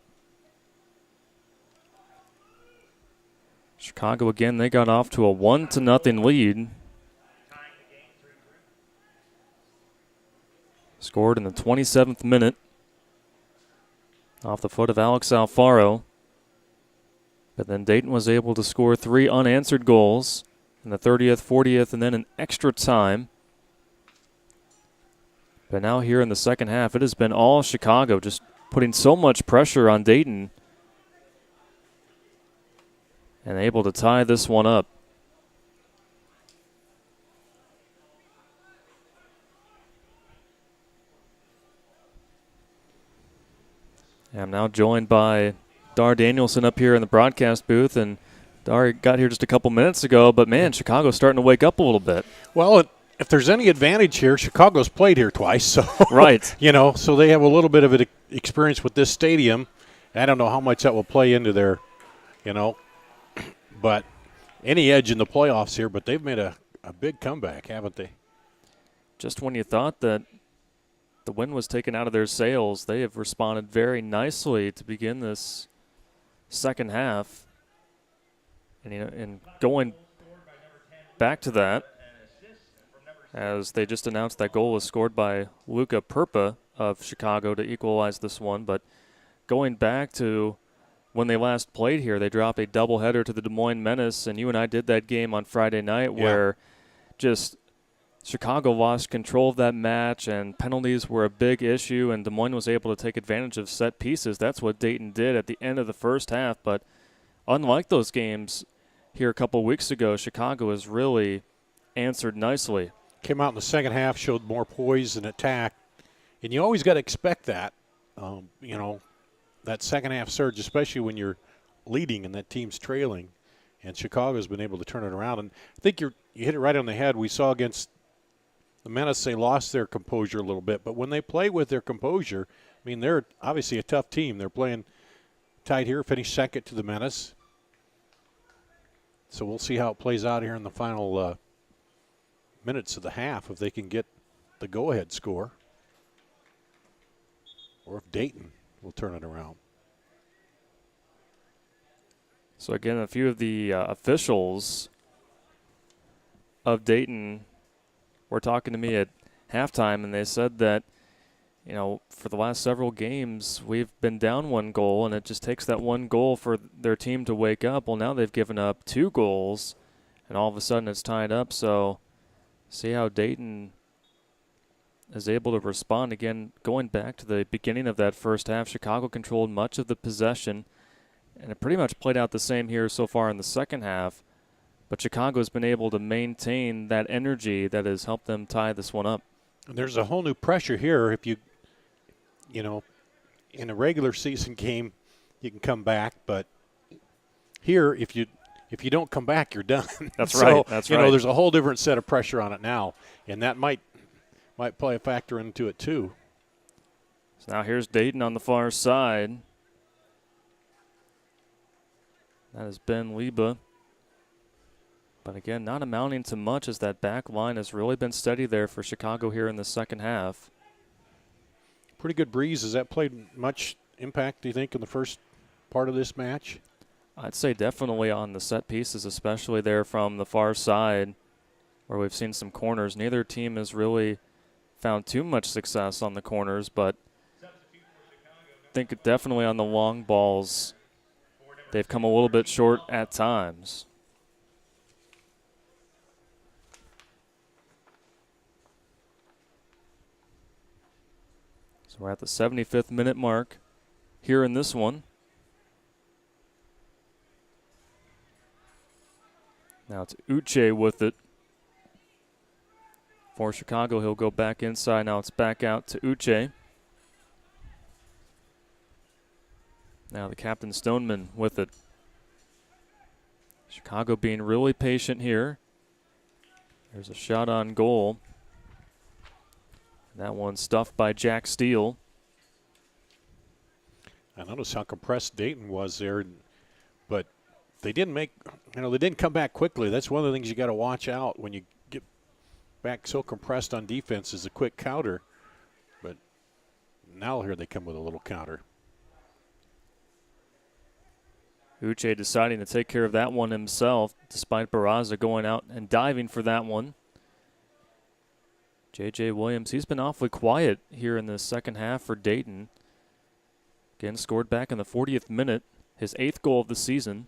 Chicago again, they got off to a 1-0 lead. Scored in the 27th minute off the foot of Alex Alfaro. But then Dayton was able to score 3 unanswered goals in the 30th, 40th, and then in extra time. But now here in the second half, it has been all Chicago, just putting so much pressure on Dayton and able to tie this one up. I'm now joined by Dar Danielson up here in the broadcast booth, and Dar got here just a couple minutes ago, but man, Chicago's starting to wake up a little bit. Well, if there's any advantage here, Chicago's played here twice, so right. You know, so they have a little bit of an experience with this stadium. I don't know how much that will play into their, you know, but any edge in the playoffs here. But they've made a big comeback, haven't they? Just when you thought that the wind was taken out of their sails, they have responded very nicely to begin this second half. And you know, and going back to that, as they just announced that goal was scored by Luca Perpa of Chicago to equalize this one. But going back to when they last played here, they dropped a doubleheader to the Des Moines Menace, and you and I did that game on Friday night where just Chicago lost control of that match, and penalties were a big issue, and Des Moines was able to take advantage of set pieces. That's what Dayton did at the end of the first half. But unlike those games here a couple weeks ago, Chicago has really answered nicely. Came out in the second half, showed more poise and attack, and you always got to expect that. You know, that second half surge, especially when you're leading and that team's trailing, and Chicago's been able to turn it around. And I think you hit it right on the head. We saw against the Menace, they lost their composure a little bit, but when they play with their composure, I mean, they're obviously a tough team. They're playing tight here, finished second to the Menace. So we'll see how it plays out here in the final minutes of the half, if they can get the go-ahead score, or if Dayton will turn it around. So again, a few of the officials of Dayton were talking to me at halftime, and they said that, you know, for the last several games, we've been down 1 goal, and it just takes that 1 goal for their team to wake up. Well, now they've given up 2 goals, and all of a sudden it's tied up. So see how Dayton is able to respond. Again, going back to the beginning of that first half, Chicago controlled much of the possession, and it pretty much played out the same here so far in the second half. But Chicago's been able to maintain that energy that has helped them tie this one up. And there's a whole new pressure here. If you know, in a regular season game, you can come back, but here, if you don't come back, you're done. That's so, right. That's you right. know, there's a whole different set of pressure on it now, and that might play a factor into it too. So now here's Dayton on the far side. That has Ben Liba. But again, not amounting to much, as that back line has really been steady there for Chicago here in the second half. Pretty good breeze. Has that played much impact, do you think, in the first part of this match? I'd say definitely on the set pieces, especially there from the far side where we've seen some corners. Neither team has really found too much success on the corners, but I think definitely on the long balls, they've come a little bit short at times. So we're at the 75th minute mark here in this one. Now it's Uche with it. For Chicago, he'll go back inside. Now it's back out to Uche. Now the captain Stoneman with it. Chicago being really patient here. There's a shot on goal. That one stuffed by Jack Steele. I noticed how compressed Dayton was there, but they didn't they didn't come back quickly. That's one of the things you got to watch out when you get back so compressed on defense is a quick counter. But now here they come with a little counter. Uche deciding to take care of that one himself, despite Barraza going out and diving for that one. J.J. Williams, he's been awfully quiet here in the second half for Dayton. Again, scored back in the 40th minute, his 8th goal of the season.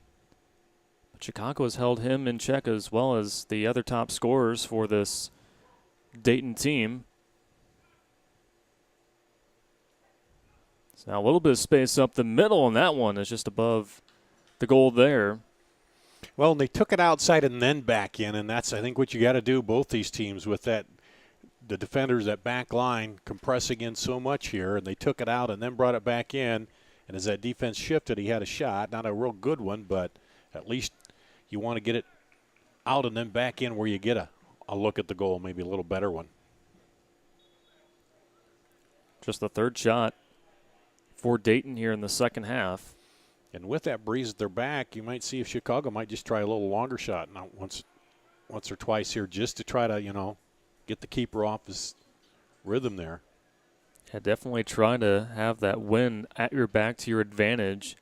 But Chicago has held him in check as well as the other top scorers for this Dayton team. So now a little bit of space up the middle, and that one is just above the goal there. Well, and they took it outside and then back in, and that's, I think, what you got to do, both these teams, with that, the defenders at back line compressing in so much here, and they took it out and then brought it back in, and as that defense shifted, he had a shot, not a real good one, but at least you want to get it out and then back in where you get a look at the goal, maybe a little better one. Just the third shot for Dayton here in the second half. And with that breeze at their back, you might see if Chicago might just try a little longer shot now once or twice here just to try to, get the keeper off his rhythm there. Yeah, definitely try to have that win at your back to your advantage.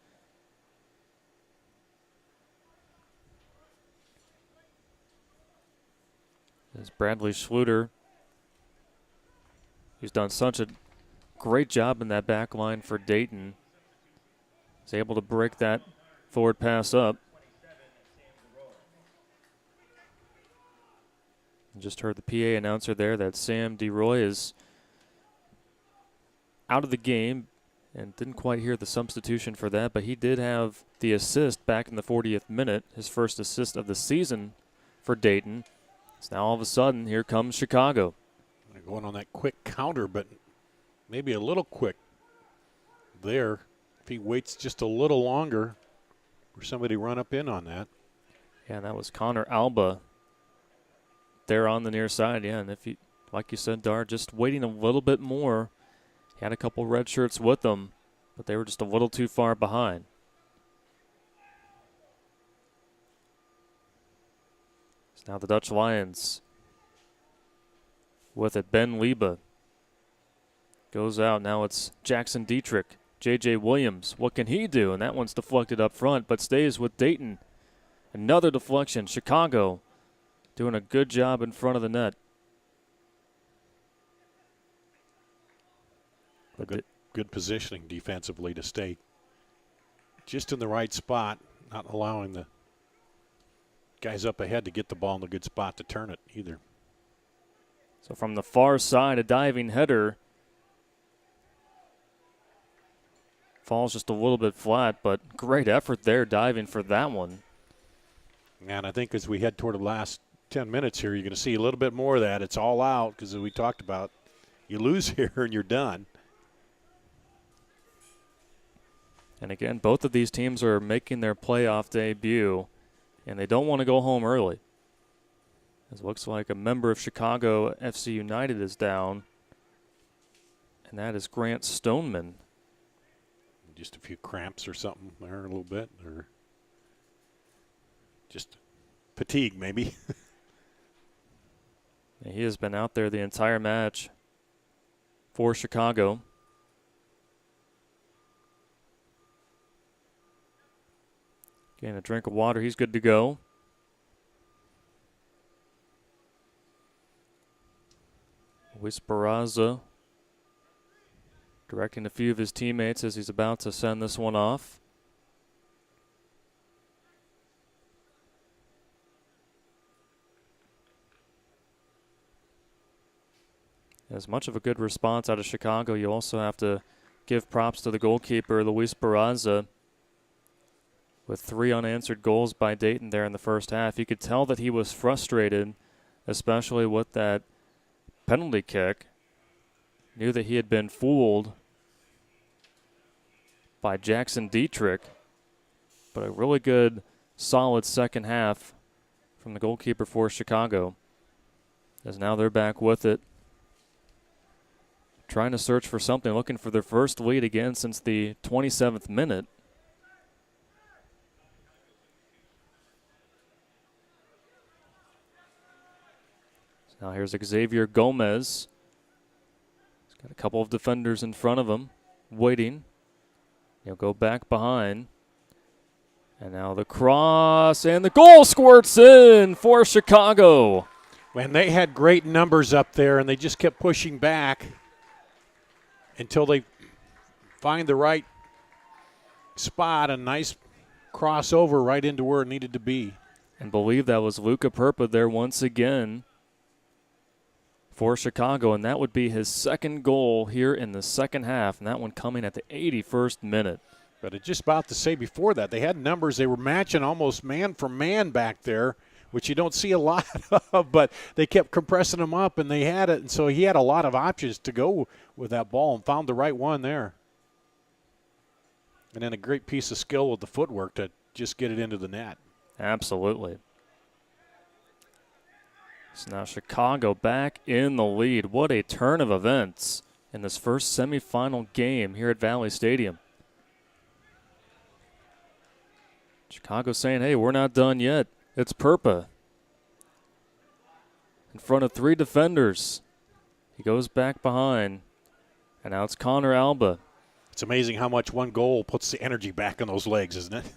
As Bradley Schluter, who's done such a great job in that back line for Dayton, is able to break that forward pass up. Just heard the PA announcer there that Sam DeRoy is out of the game and didn't quite hear the substitution for that, but he did have the assist back in the 40th minute, his first assist of the season for Dayton. So now all of a sudden, here comes Chicago. They're going on that quick counter, but maybe a little quick there. If he waits just a little longer for somebody to run up in on that. Yeah, that was Connor Alba there on the near side. Yeah, and if he, like you said, Dar, just waiting a little bit more. He had a couple red shirts with them, but they were just a little too far behind. So now the Dutch Lions with it. Ben Liba goes out. Now it's Jackson Dietrich. J.J. Williams, what can he do? And that one's deflected up front, but stays with Dayton. Another deflection. Chicago doing a good job in front of the net. Good positioning defensively to stay just in the right spot, not allowing the guys up ahead to get the ball in a good spot to turn it either. So from the far side, a diving header. Falls just a little bit flat, but great effort there diving for that one. And I think as we head toward the last 10 minutes here, you're going to see a little bit more of that. It's all out because, as we talked about, you lose here and you're done. And again, both of these teams are making their playoff debut, and they don't want to go home early. It looks like a member of Chicago FC United is down, and that is Grant Stoneman. Just a few cramps or something there a little bit, or just fatigue maybe. He has been out there the entire match for Chicago. Getting a drink of water. He's good to go. Luis Barraza directing a few of his teammates as he's about to send this one off. As much of a good response out of Chicago, you also have to give props to the goalkeeper, Luis Barraza, with 3 unanswered goals by Dayton there in the first half. You could tell that he was frustrated, especially with that penalty kick. Knew that he had been fooled by Jackson Dietrich. But a really good, solid second half from the goalkeeper for Chicago, as now they're back with it, trying to search for something, looking for their first lead again since the 27th minute. So now here's Xavier Gomez. He's got a couple of defenders in front of him, waiting. He'll go back behind. And now the cross, and the goal squirts in for Chicago. When they had great numbers up there, and they just kept pushing back until they find the right spot, a nice crossover right into where it needed to be. And believe that was Luca Perpa there once again for Chicago, and that would be his second goal here in the second half, and that one coming at the 81st minute. But I just about to say before that, they had numbers. They were matching almost man for man back there, which you don't see a lot of, but they kept compressing them up, and they had it. And so he had a lot of options to go with that ball and found the right one there. And then a great piece of skill with the footwork to just get it into the net. Absolutely. So now Chicago back in the lead. What a turn of events in this first semifinal game here at Valley Stadium. Chicago saying, hey, we're not done yet. It's Perpa in front of three defenders. He goes back behind, and now it's Connor Alba. It's amazing how much one goal puts the energy back on those legs, isn't it?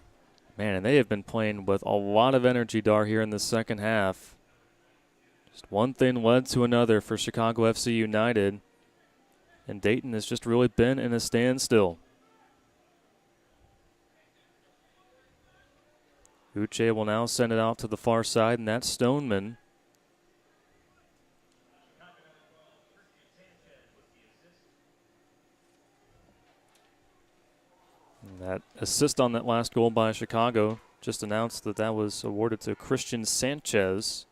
Man, and they have been playing with a lot of energy, Dar, here in the second half. Just one thing led to another for Chicago FC United, and Dayton has just really been in a standstill. Uche will now send it out to the far side, and that's Stoneman. And that assist on that last goal by Chicago just announced that that was awarded to Christian Sanchez,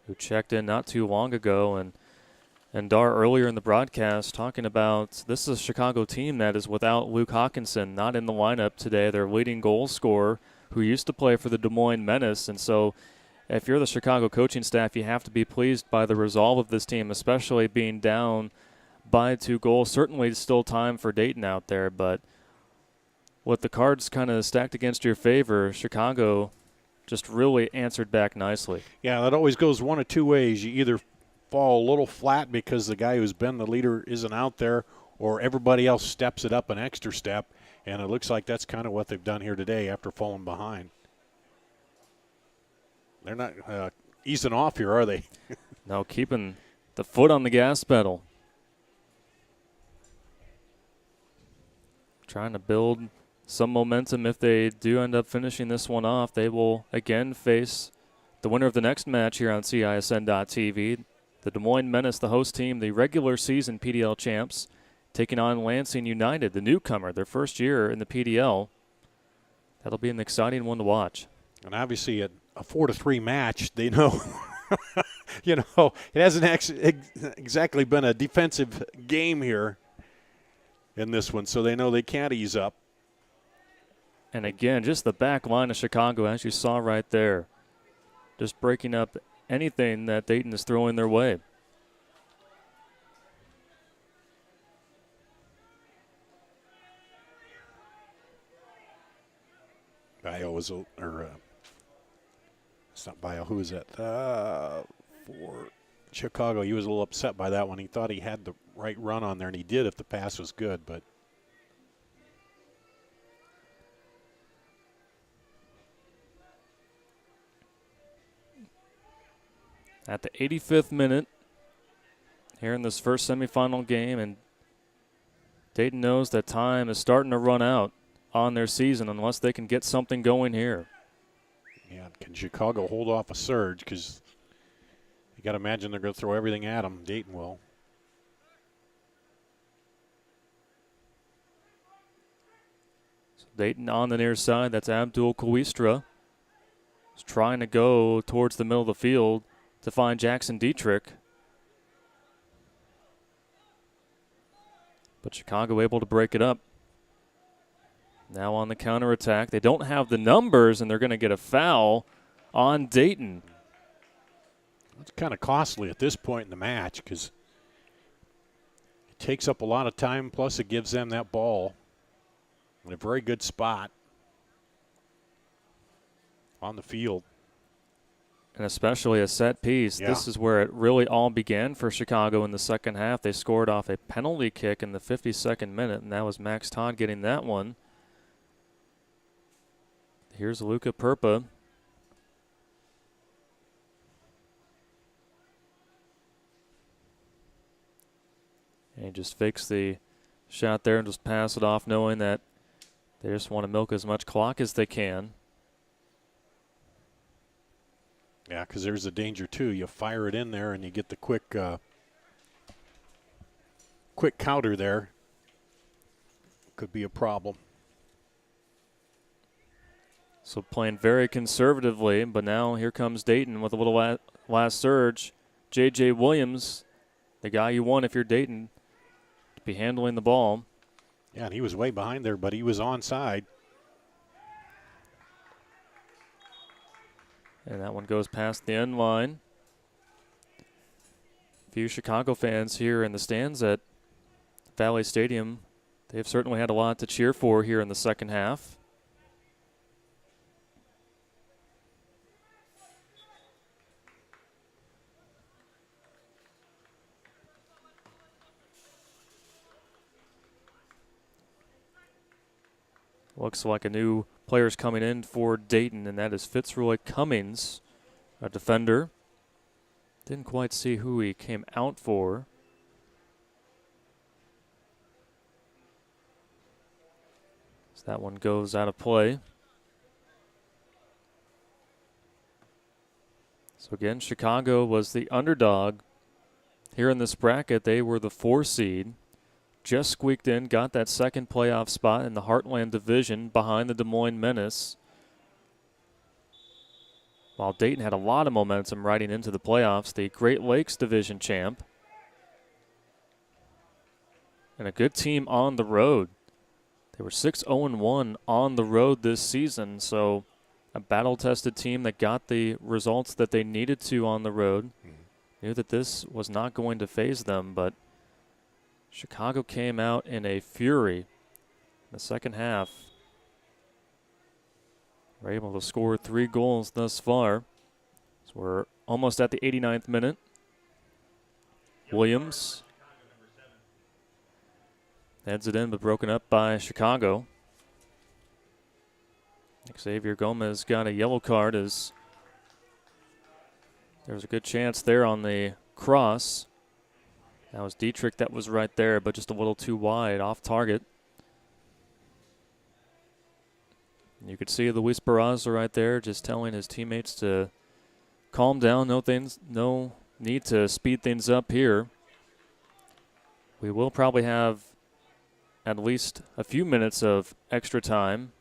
who checked in not too long ago. And Dar, earlier in the broadcast, talking about this is a Chicago team that is without Luke Hawkinson, not in the lineup today. Their leading goal scorer, who used to play for the Des Moines Menace. And so if you're the Chicago coaching staff, you have to be pleased by the resolve of this team, especially being down by 2 goals. Certainly still time for Dayton out there, but with the cards kind of stacked against your favor, Chicago just really answered back nicely. Yeah, that always goes one of two ways. You either fall a little flat because the guy who's been the leader isn't out there, or everybody else steps it up an extra step, and it looks like that's kind of what they've done here today after falling behind. They're not easing off here, are they? No, keeping the foot on the gas pedal. Trying to build some momentum. If they do end up finishing this one off, they will again face the winner of the next match here on CISN.TV. The Des Moines Menace, the host team, the regular season PDL champs, taking on Lansing United, the newcomer, their first year in the PDL. That'll be an exciting one to watch. And obviously a 4-3 match, they know, it hasn't exactly been a defensive game here in this one, so they know they can't ease up. And again, just the back line of Chicago, as you saw right there, just breaking up anything that Dayton is throwing their way. Bio was, it's not Bio, who is that? For Chicago, he was a little upset by that one. He thought he had the right run on there, and he did if the pass was good, but. At the 85th minute, here in this first semifinal game, and Dayton knows that time is starting to run out on their season unless they can get something going here. Yeah, can Chicago hold off a surge? Because you got to imagine they're going to throw everything at them. Dayton will. So Dayton on the near side. That's Abdul Kouistra. He's trying to go towards the middle of the field to find Jackson Dietrich. But Chicago able to break it up. Now on the counterattack. They don't have the numbers, and they're going to get a foul on Dayton. It's kind of costly at this point in the match because it takes up a lot of time, plus it gives them that ball in a very good spot on the field. And especially a set piece. Yeah. This is where it really all began for Chicago in the second half. They scored off a penalty kick in the 52nd minute, and that was Max Todd getting that one. Here's Luca Perpa. And he just fakes the shot there and just pass it off, knowing that they just want to milk as much clock as they can. Yeah, because there's a danger, too. You fire it in there and you get the quick counter there. Could be a problem. So playing very conservatively, but now here comes Dayton with a little last surge. J.J. Williams, the guy you want if you're Dayton, to be handling the ball. Yeah, and he was way behind there, but he was onside. And that one goes past the end line. A few Chicago fans here in the stands at Valley Stadium. They've certainly had a lot to cheer for here in the second half. Looks like a new player's coming in for Dayton, and that is Fitzroy Cummings, a defender. Didn't quite see who he came out for. So that one goes out of play. So again, Chicago was the underdog here in this bracket. They were the 4 seed. Just squeaked in, got that second playoff spot in the Heartland Division behind the Des Moines Menace. While Dayton had a lot of momentum riding into the playoffs, the Great Lakes Division champ. And a good team on the road. They were 6-0-1 on the road this season, so a battle-tested team that got the results that they needed to on the road. Knew that this was not going to faze them, but Chicago came out in a fury in the second half. We're able to score 3 goals thus far. So we're almost at the 89th minute. Williams heads it in, but broken up by Chicago. Xavier Gomez got a yellow card as there was a good chance there on the cross. That was Dietrich that was right there, but just a little too wide, off target. You could see Luis Barraza right there just telling his teammates to calm down, no need to speed things up here. We will probably have at least a few minutes of extra time.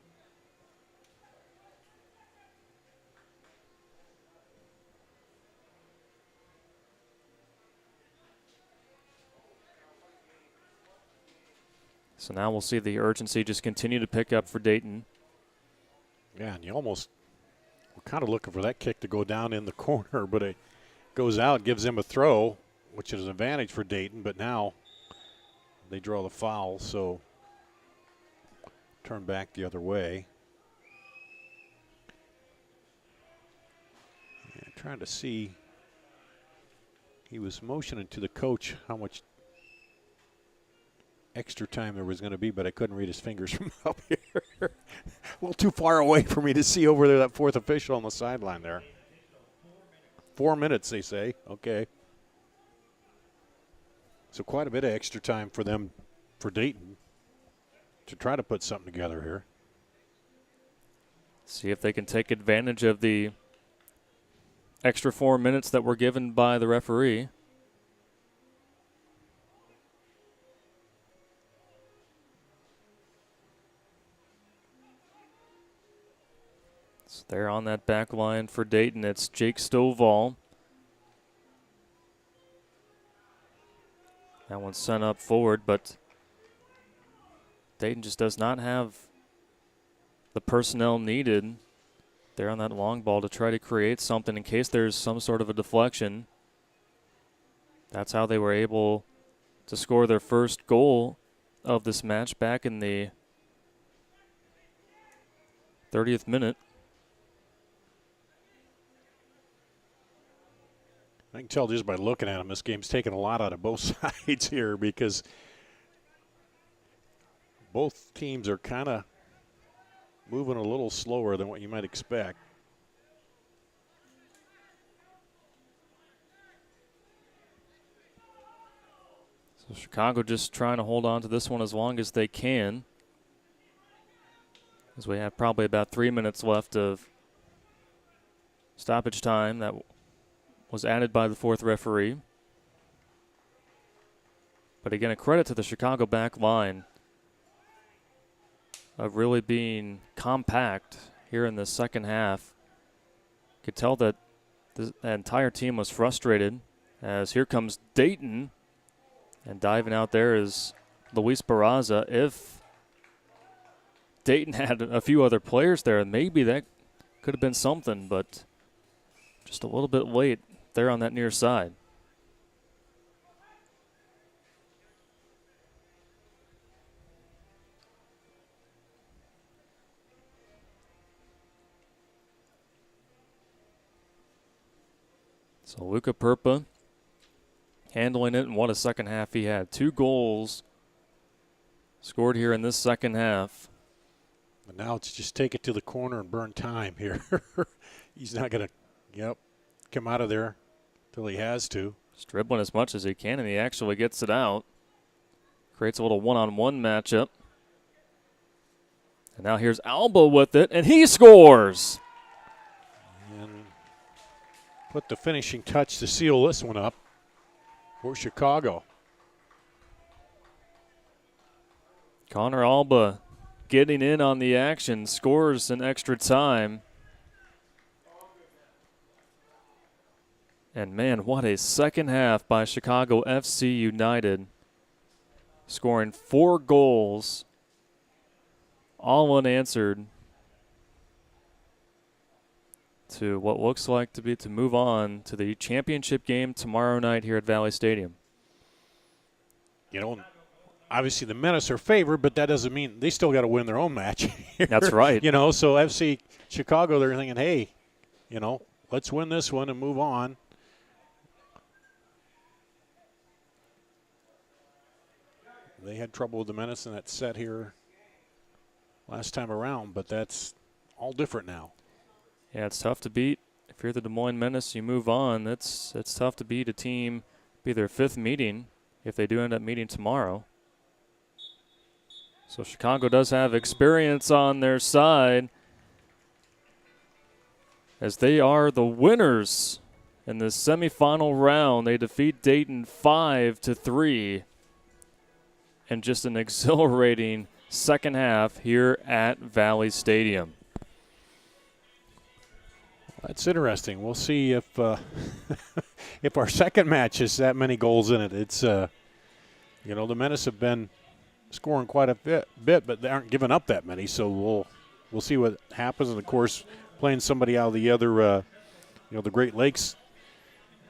So now we'll see the urgency just continue to pick up for Dayton. Yeah, and you almost were kind of looking for that kick to go down in the corner, but it goes out, gives them a throw, which is an advantage for Dayton, but now they draw the foul, so turn back the other way. Yeah, trying to see. He was motioning to the coach how much extra time there was going to be, but I couldn't read his fingers from up here. A little too far away for me to see over there, that fourth official on the sideline there. 4 minutes, they say. Okay. So quite a bit of extra time for them, for Dayton, to try to put something together here. See if they can take advantage of the extra 4 minutes that were given by the referee. So they're on that back line for Dayton. It's Jake Stovall. That one's sent up forward, but Dayton just does not have the personnel needed there on that long ball to try to create something in case there's some sort of a deflection. That's how they were able to score their first goal of this match back in the 30th minute. I can tell just by looking at them, this game's taken a lot out of both sides here because both teams are kind of moving a little slower than what you might expect. So Chicago just trying to hold on to this one as long as they can, as we have probably about 3 minutes left of stoppage time that was added by the fourth referee. But again, a credit to the Chicago back line of really being compact here in the second half. Could tell that the entire team was frustrated, as here comes Dayton, and diving out there is Luis Barraza. If Dayton had a few other players there, maybe that could have been something, but just a little bit late there on that near side. So Luca Perpa handling it, and what a second half he had. 2 goals scored here in this second half. But now it's just take it to the corner and burn time here. He's not going to, come out of there till he has to. Just dribbling as much as he can, and he actually gets it out. Creates a little one-on-one matchup. And now here's Alba with it, and he scores! And put the finishing touch to seal this one up for Chicago. Connor Alba getting in on the action, scores in extra time. And man, what a second half by Chicago FC United. Scoring 4 goals, all unanswered, to what looks like to move on to the championship game tomorrow night here at Valley Stadium. Obviously the Menace are favored, but that doesn't mean they still got to win their own match here. That's right. So FC Chicago, they're thinking, hey, let's win this one and move on. They had trouble with the Menace in that set here last time around, but that's all different now. Yeah, it's tough to beat. If you're the Des Moines Menace, you move on. It's tough to beat a team, be their 5th meeting, if they do end up meeting tomorrow. So Chicago does have experience on their side, as they are the winners in the semifinal round. They defeat Dayton 5-3. And just an exhilarating second half here at Valley Stadium. That's interesting. We'll see if if our second match has that many goals in it. It's the Menace have been scoring quite a bit, but they aren't giving up that many. So we'll see what happens. And of course, playing somebody out of the other the Great Lakes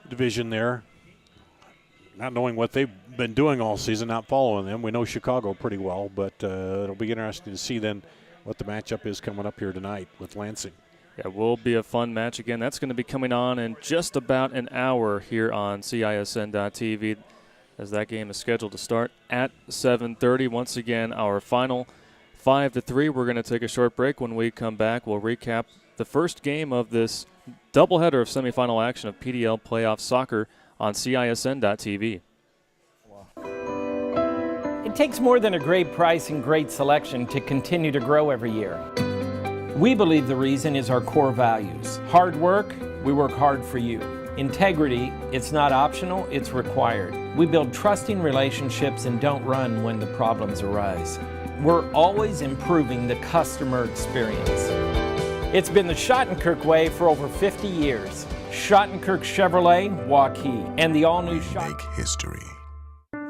division there, not knowing what they've been doing all season, not following them. We know Chicago pretty well, but it'll be interesting to see then what the matchup is coming up here tonight with Lansing. Yeah, it will be a fun match again. That's going to be coming on in just about an hour here on CISN.TV, as that game is scheduled to start at 7:30. Once again, our final 5-3. We're going to take a short break. When we come back, we'll recap the first game of this doubleheader of semifinal action of PDL playoff soccer on CISN.TV. It takes more than a great price and great selection to continue to grow every year. We believe the reason is our core values. Hard work, we work hard for you. Integrity, it's not optional, it's required. We build trusting relationships and don't run when the problems arise. We're always improving the customer experience. It's been the Schottenkirk way for over 50 years. Schottenkirk Chevrolet, Waukee, and the all-new Make history.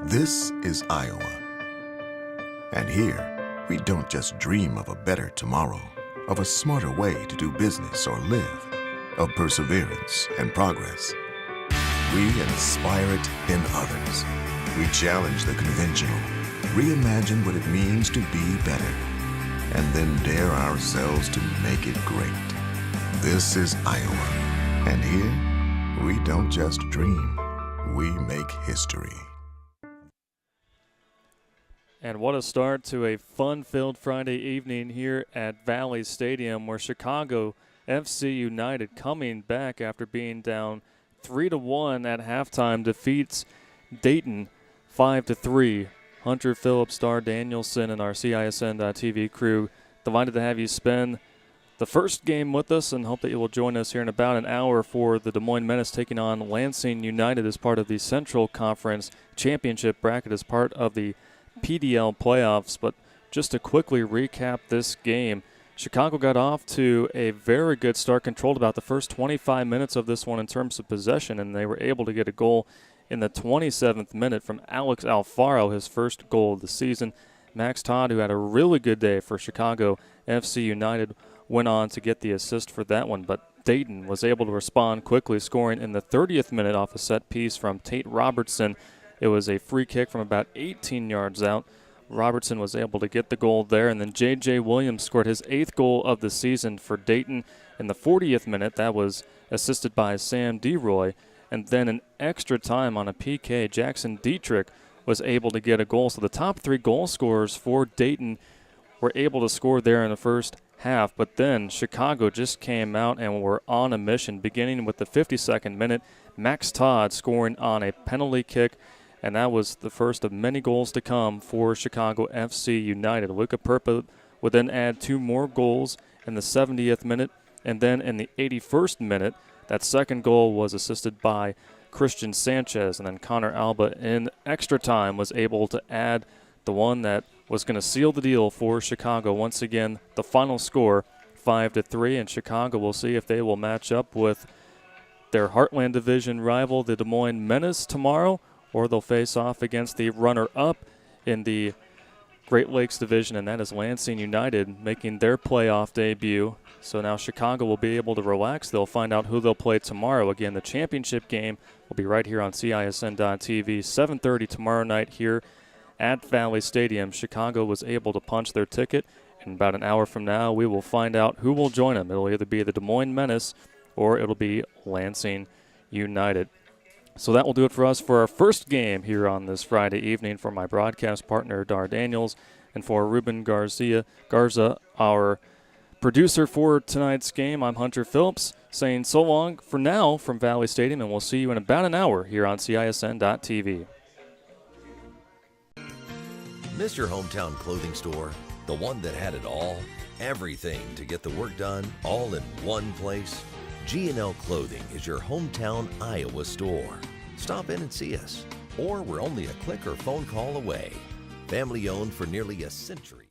This is Iowa. And here, we don't just dream of a better tomorrow, of a smarter way to do business or live, of perseverance and progress. We inspire it in others. We challenge the conventional, reimagine what it means to be better, and then dare ourselves to make it great. This is Iowa, and here, we don't just dream, we make history. And what a start to a fun-filled Friday evening here at Valley Stadium, where Chicago FC United, coming back after being down 3-1 at halftime, defeats Dayton 5-3. Hunter Phillips, Star Danielson, and our CISN.TV crew delighted to have you spend the first game with us, and hope that you will join us here in about an hour for the Des Moines Menace taking on Lansing United as part of the Central Conference Championship bracket as part of the PDL playoffs. But just to quickly recap this game, Chicago got off to a very good start, controlled about the first 25 minutes of this one in terms of possession, and they were able to get a goal in the 27th minute from Alex Alfaro, his first goal of the season. Max Todd, who had a really good day for Chicago FC United, went on to get the assist for that one, but Dayton was able to respond quickly, scoring in the 30th minute off a set piece from Tate Robertson. It was a free kick from about 18 yards out. Robertson was able to get the goal there, and then J.J. Williams scored his 8th goal of the season for Dayton in the 40th minute. That was assisted by Sam DeRoy. And then in extra time on a PK, Jackson Dietrich was able to get a goal. So the top 3 goal scorers for Dayton were able to score there in the first half. But then Chicago just came out and were on a mission, beginning with the 52nd minute. Max Todd scoring on a penalty kick, and that was the first of many goals to come for Chicago FC United. Luca Perpa would then add 2 more goals in the 70th minute, and then in the 81st minute, that second goal was assisted by Christian Sanchez, and then Connor Alba in extra time was able to add the one that was going to seal the deal for Chicago. Once again, the final score 5-3, and Chicago will see if they will match up with their Heartland Division rival, the Des Moines Menace, tomorrow, or they'll face off against the runner-up in the Great Lakes Division, and that is Lansing United making their playoff debut. So now Chicago will be able to relax. They'll find out who they'll play tomorrow. Again, the championship game will be right here on CISN.TV, 7:30 tomorrow night here at Valley Stadium. Chicago was able to punch their ticket, and about an hour from now we will find out who will join them. It'll either be the Des Moines Menace or it'll be Lansing United. So that will do it for us for our first game here on this Friday evening. For my broadcast partner, Dar Daniels, and for Ruben Garza, our producer for tonight's game, I'm Hunter Phillips, saying so long for now from Valley Stadium, and we'll see you in about an hour here on CISN.TV. Miss your hometown clothing store? The one that had it all? Everything to get the work done, all in one place? G&L Clothing is your hometown Iowa store. Stop in and see us, or we're only a click or phone call away. Family owned for nearly a century.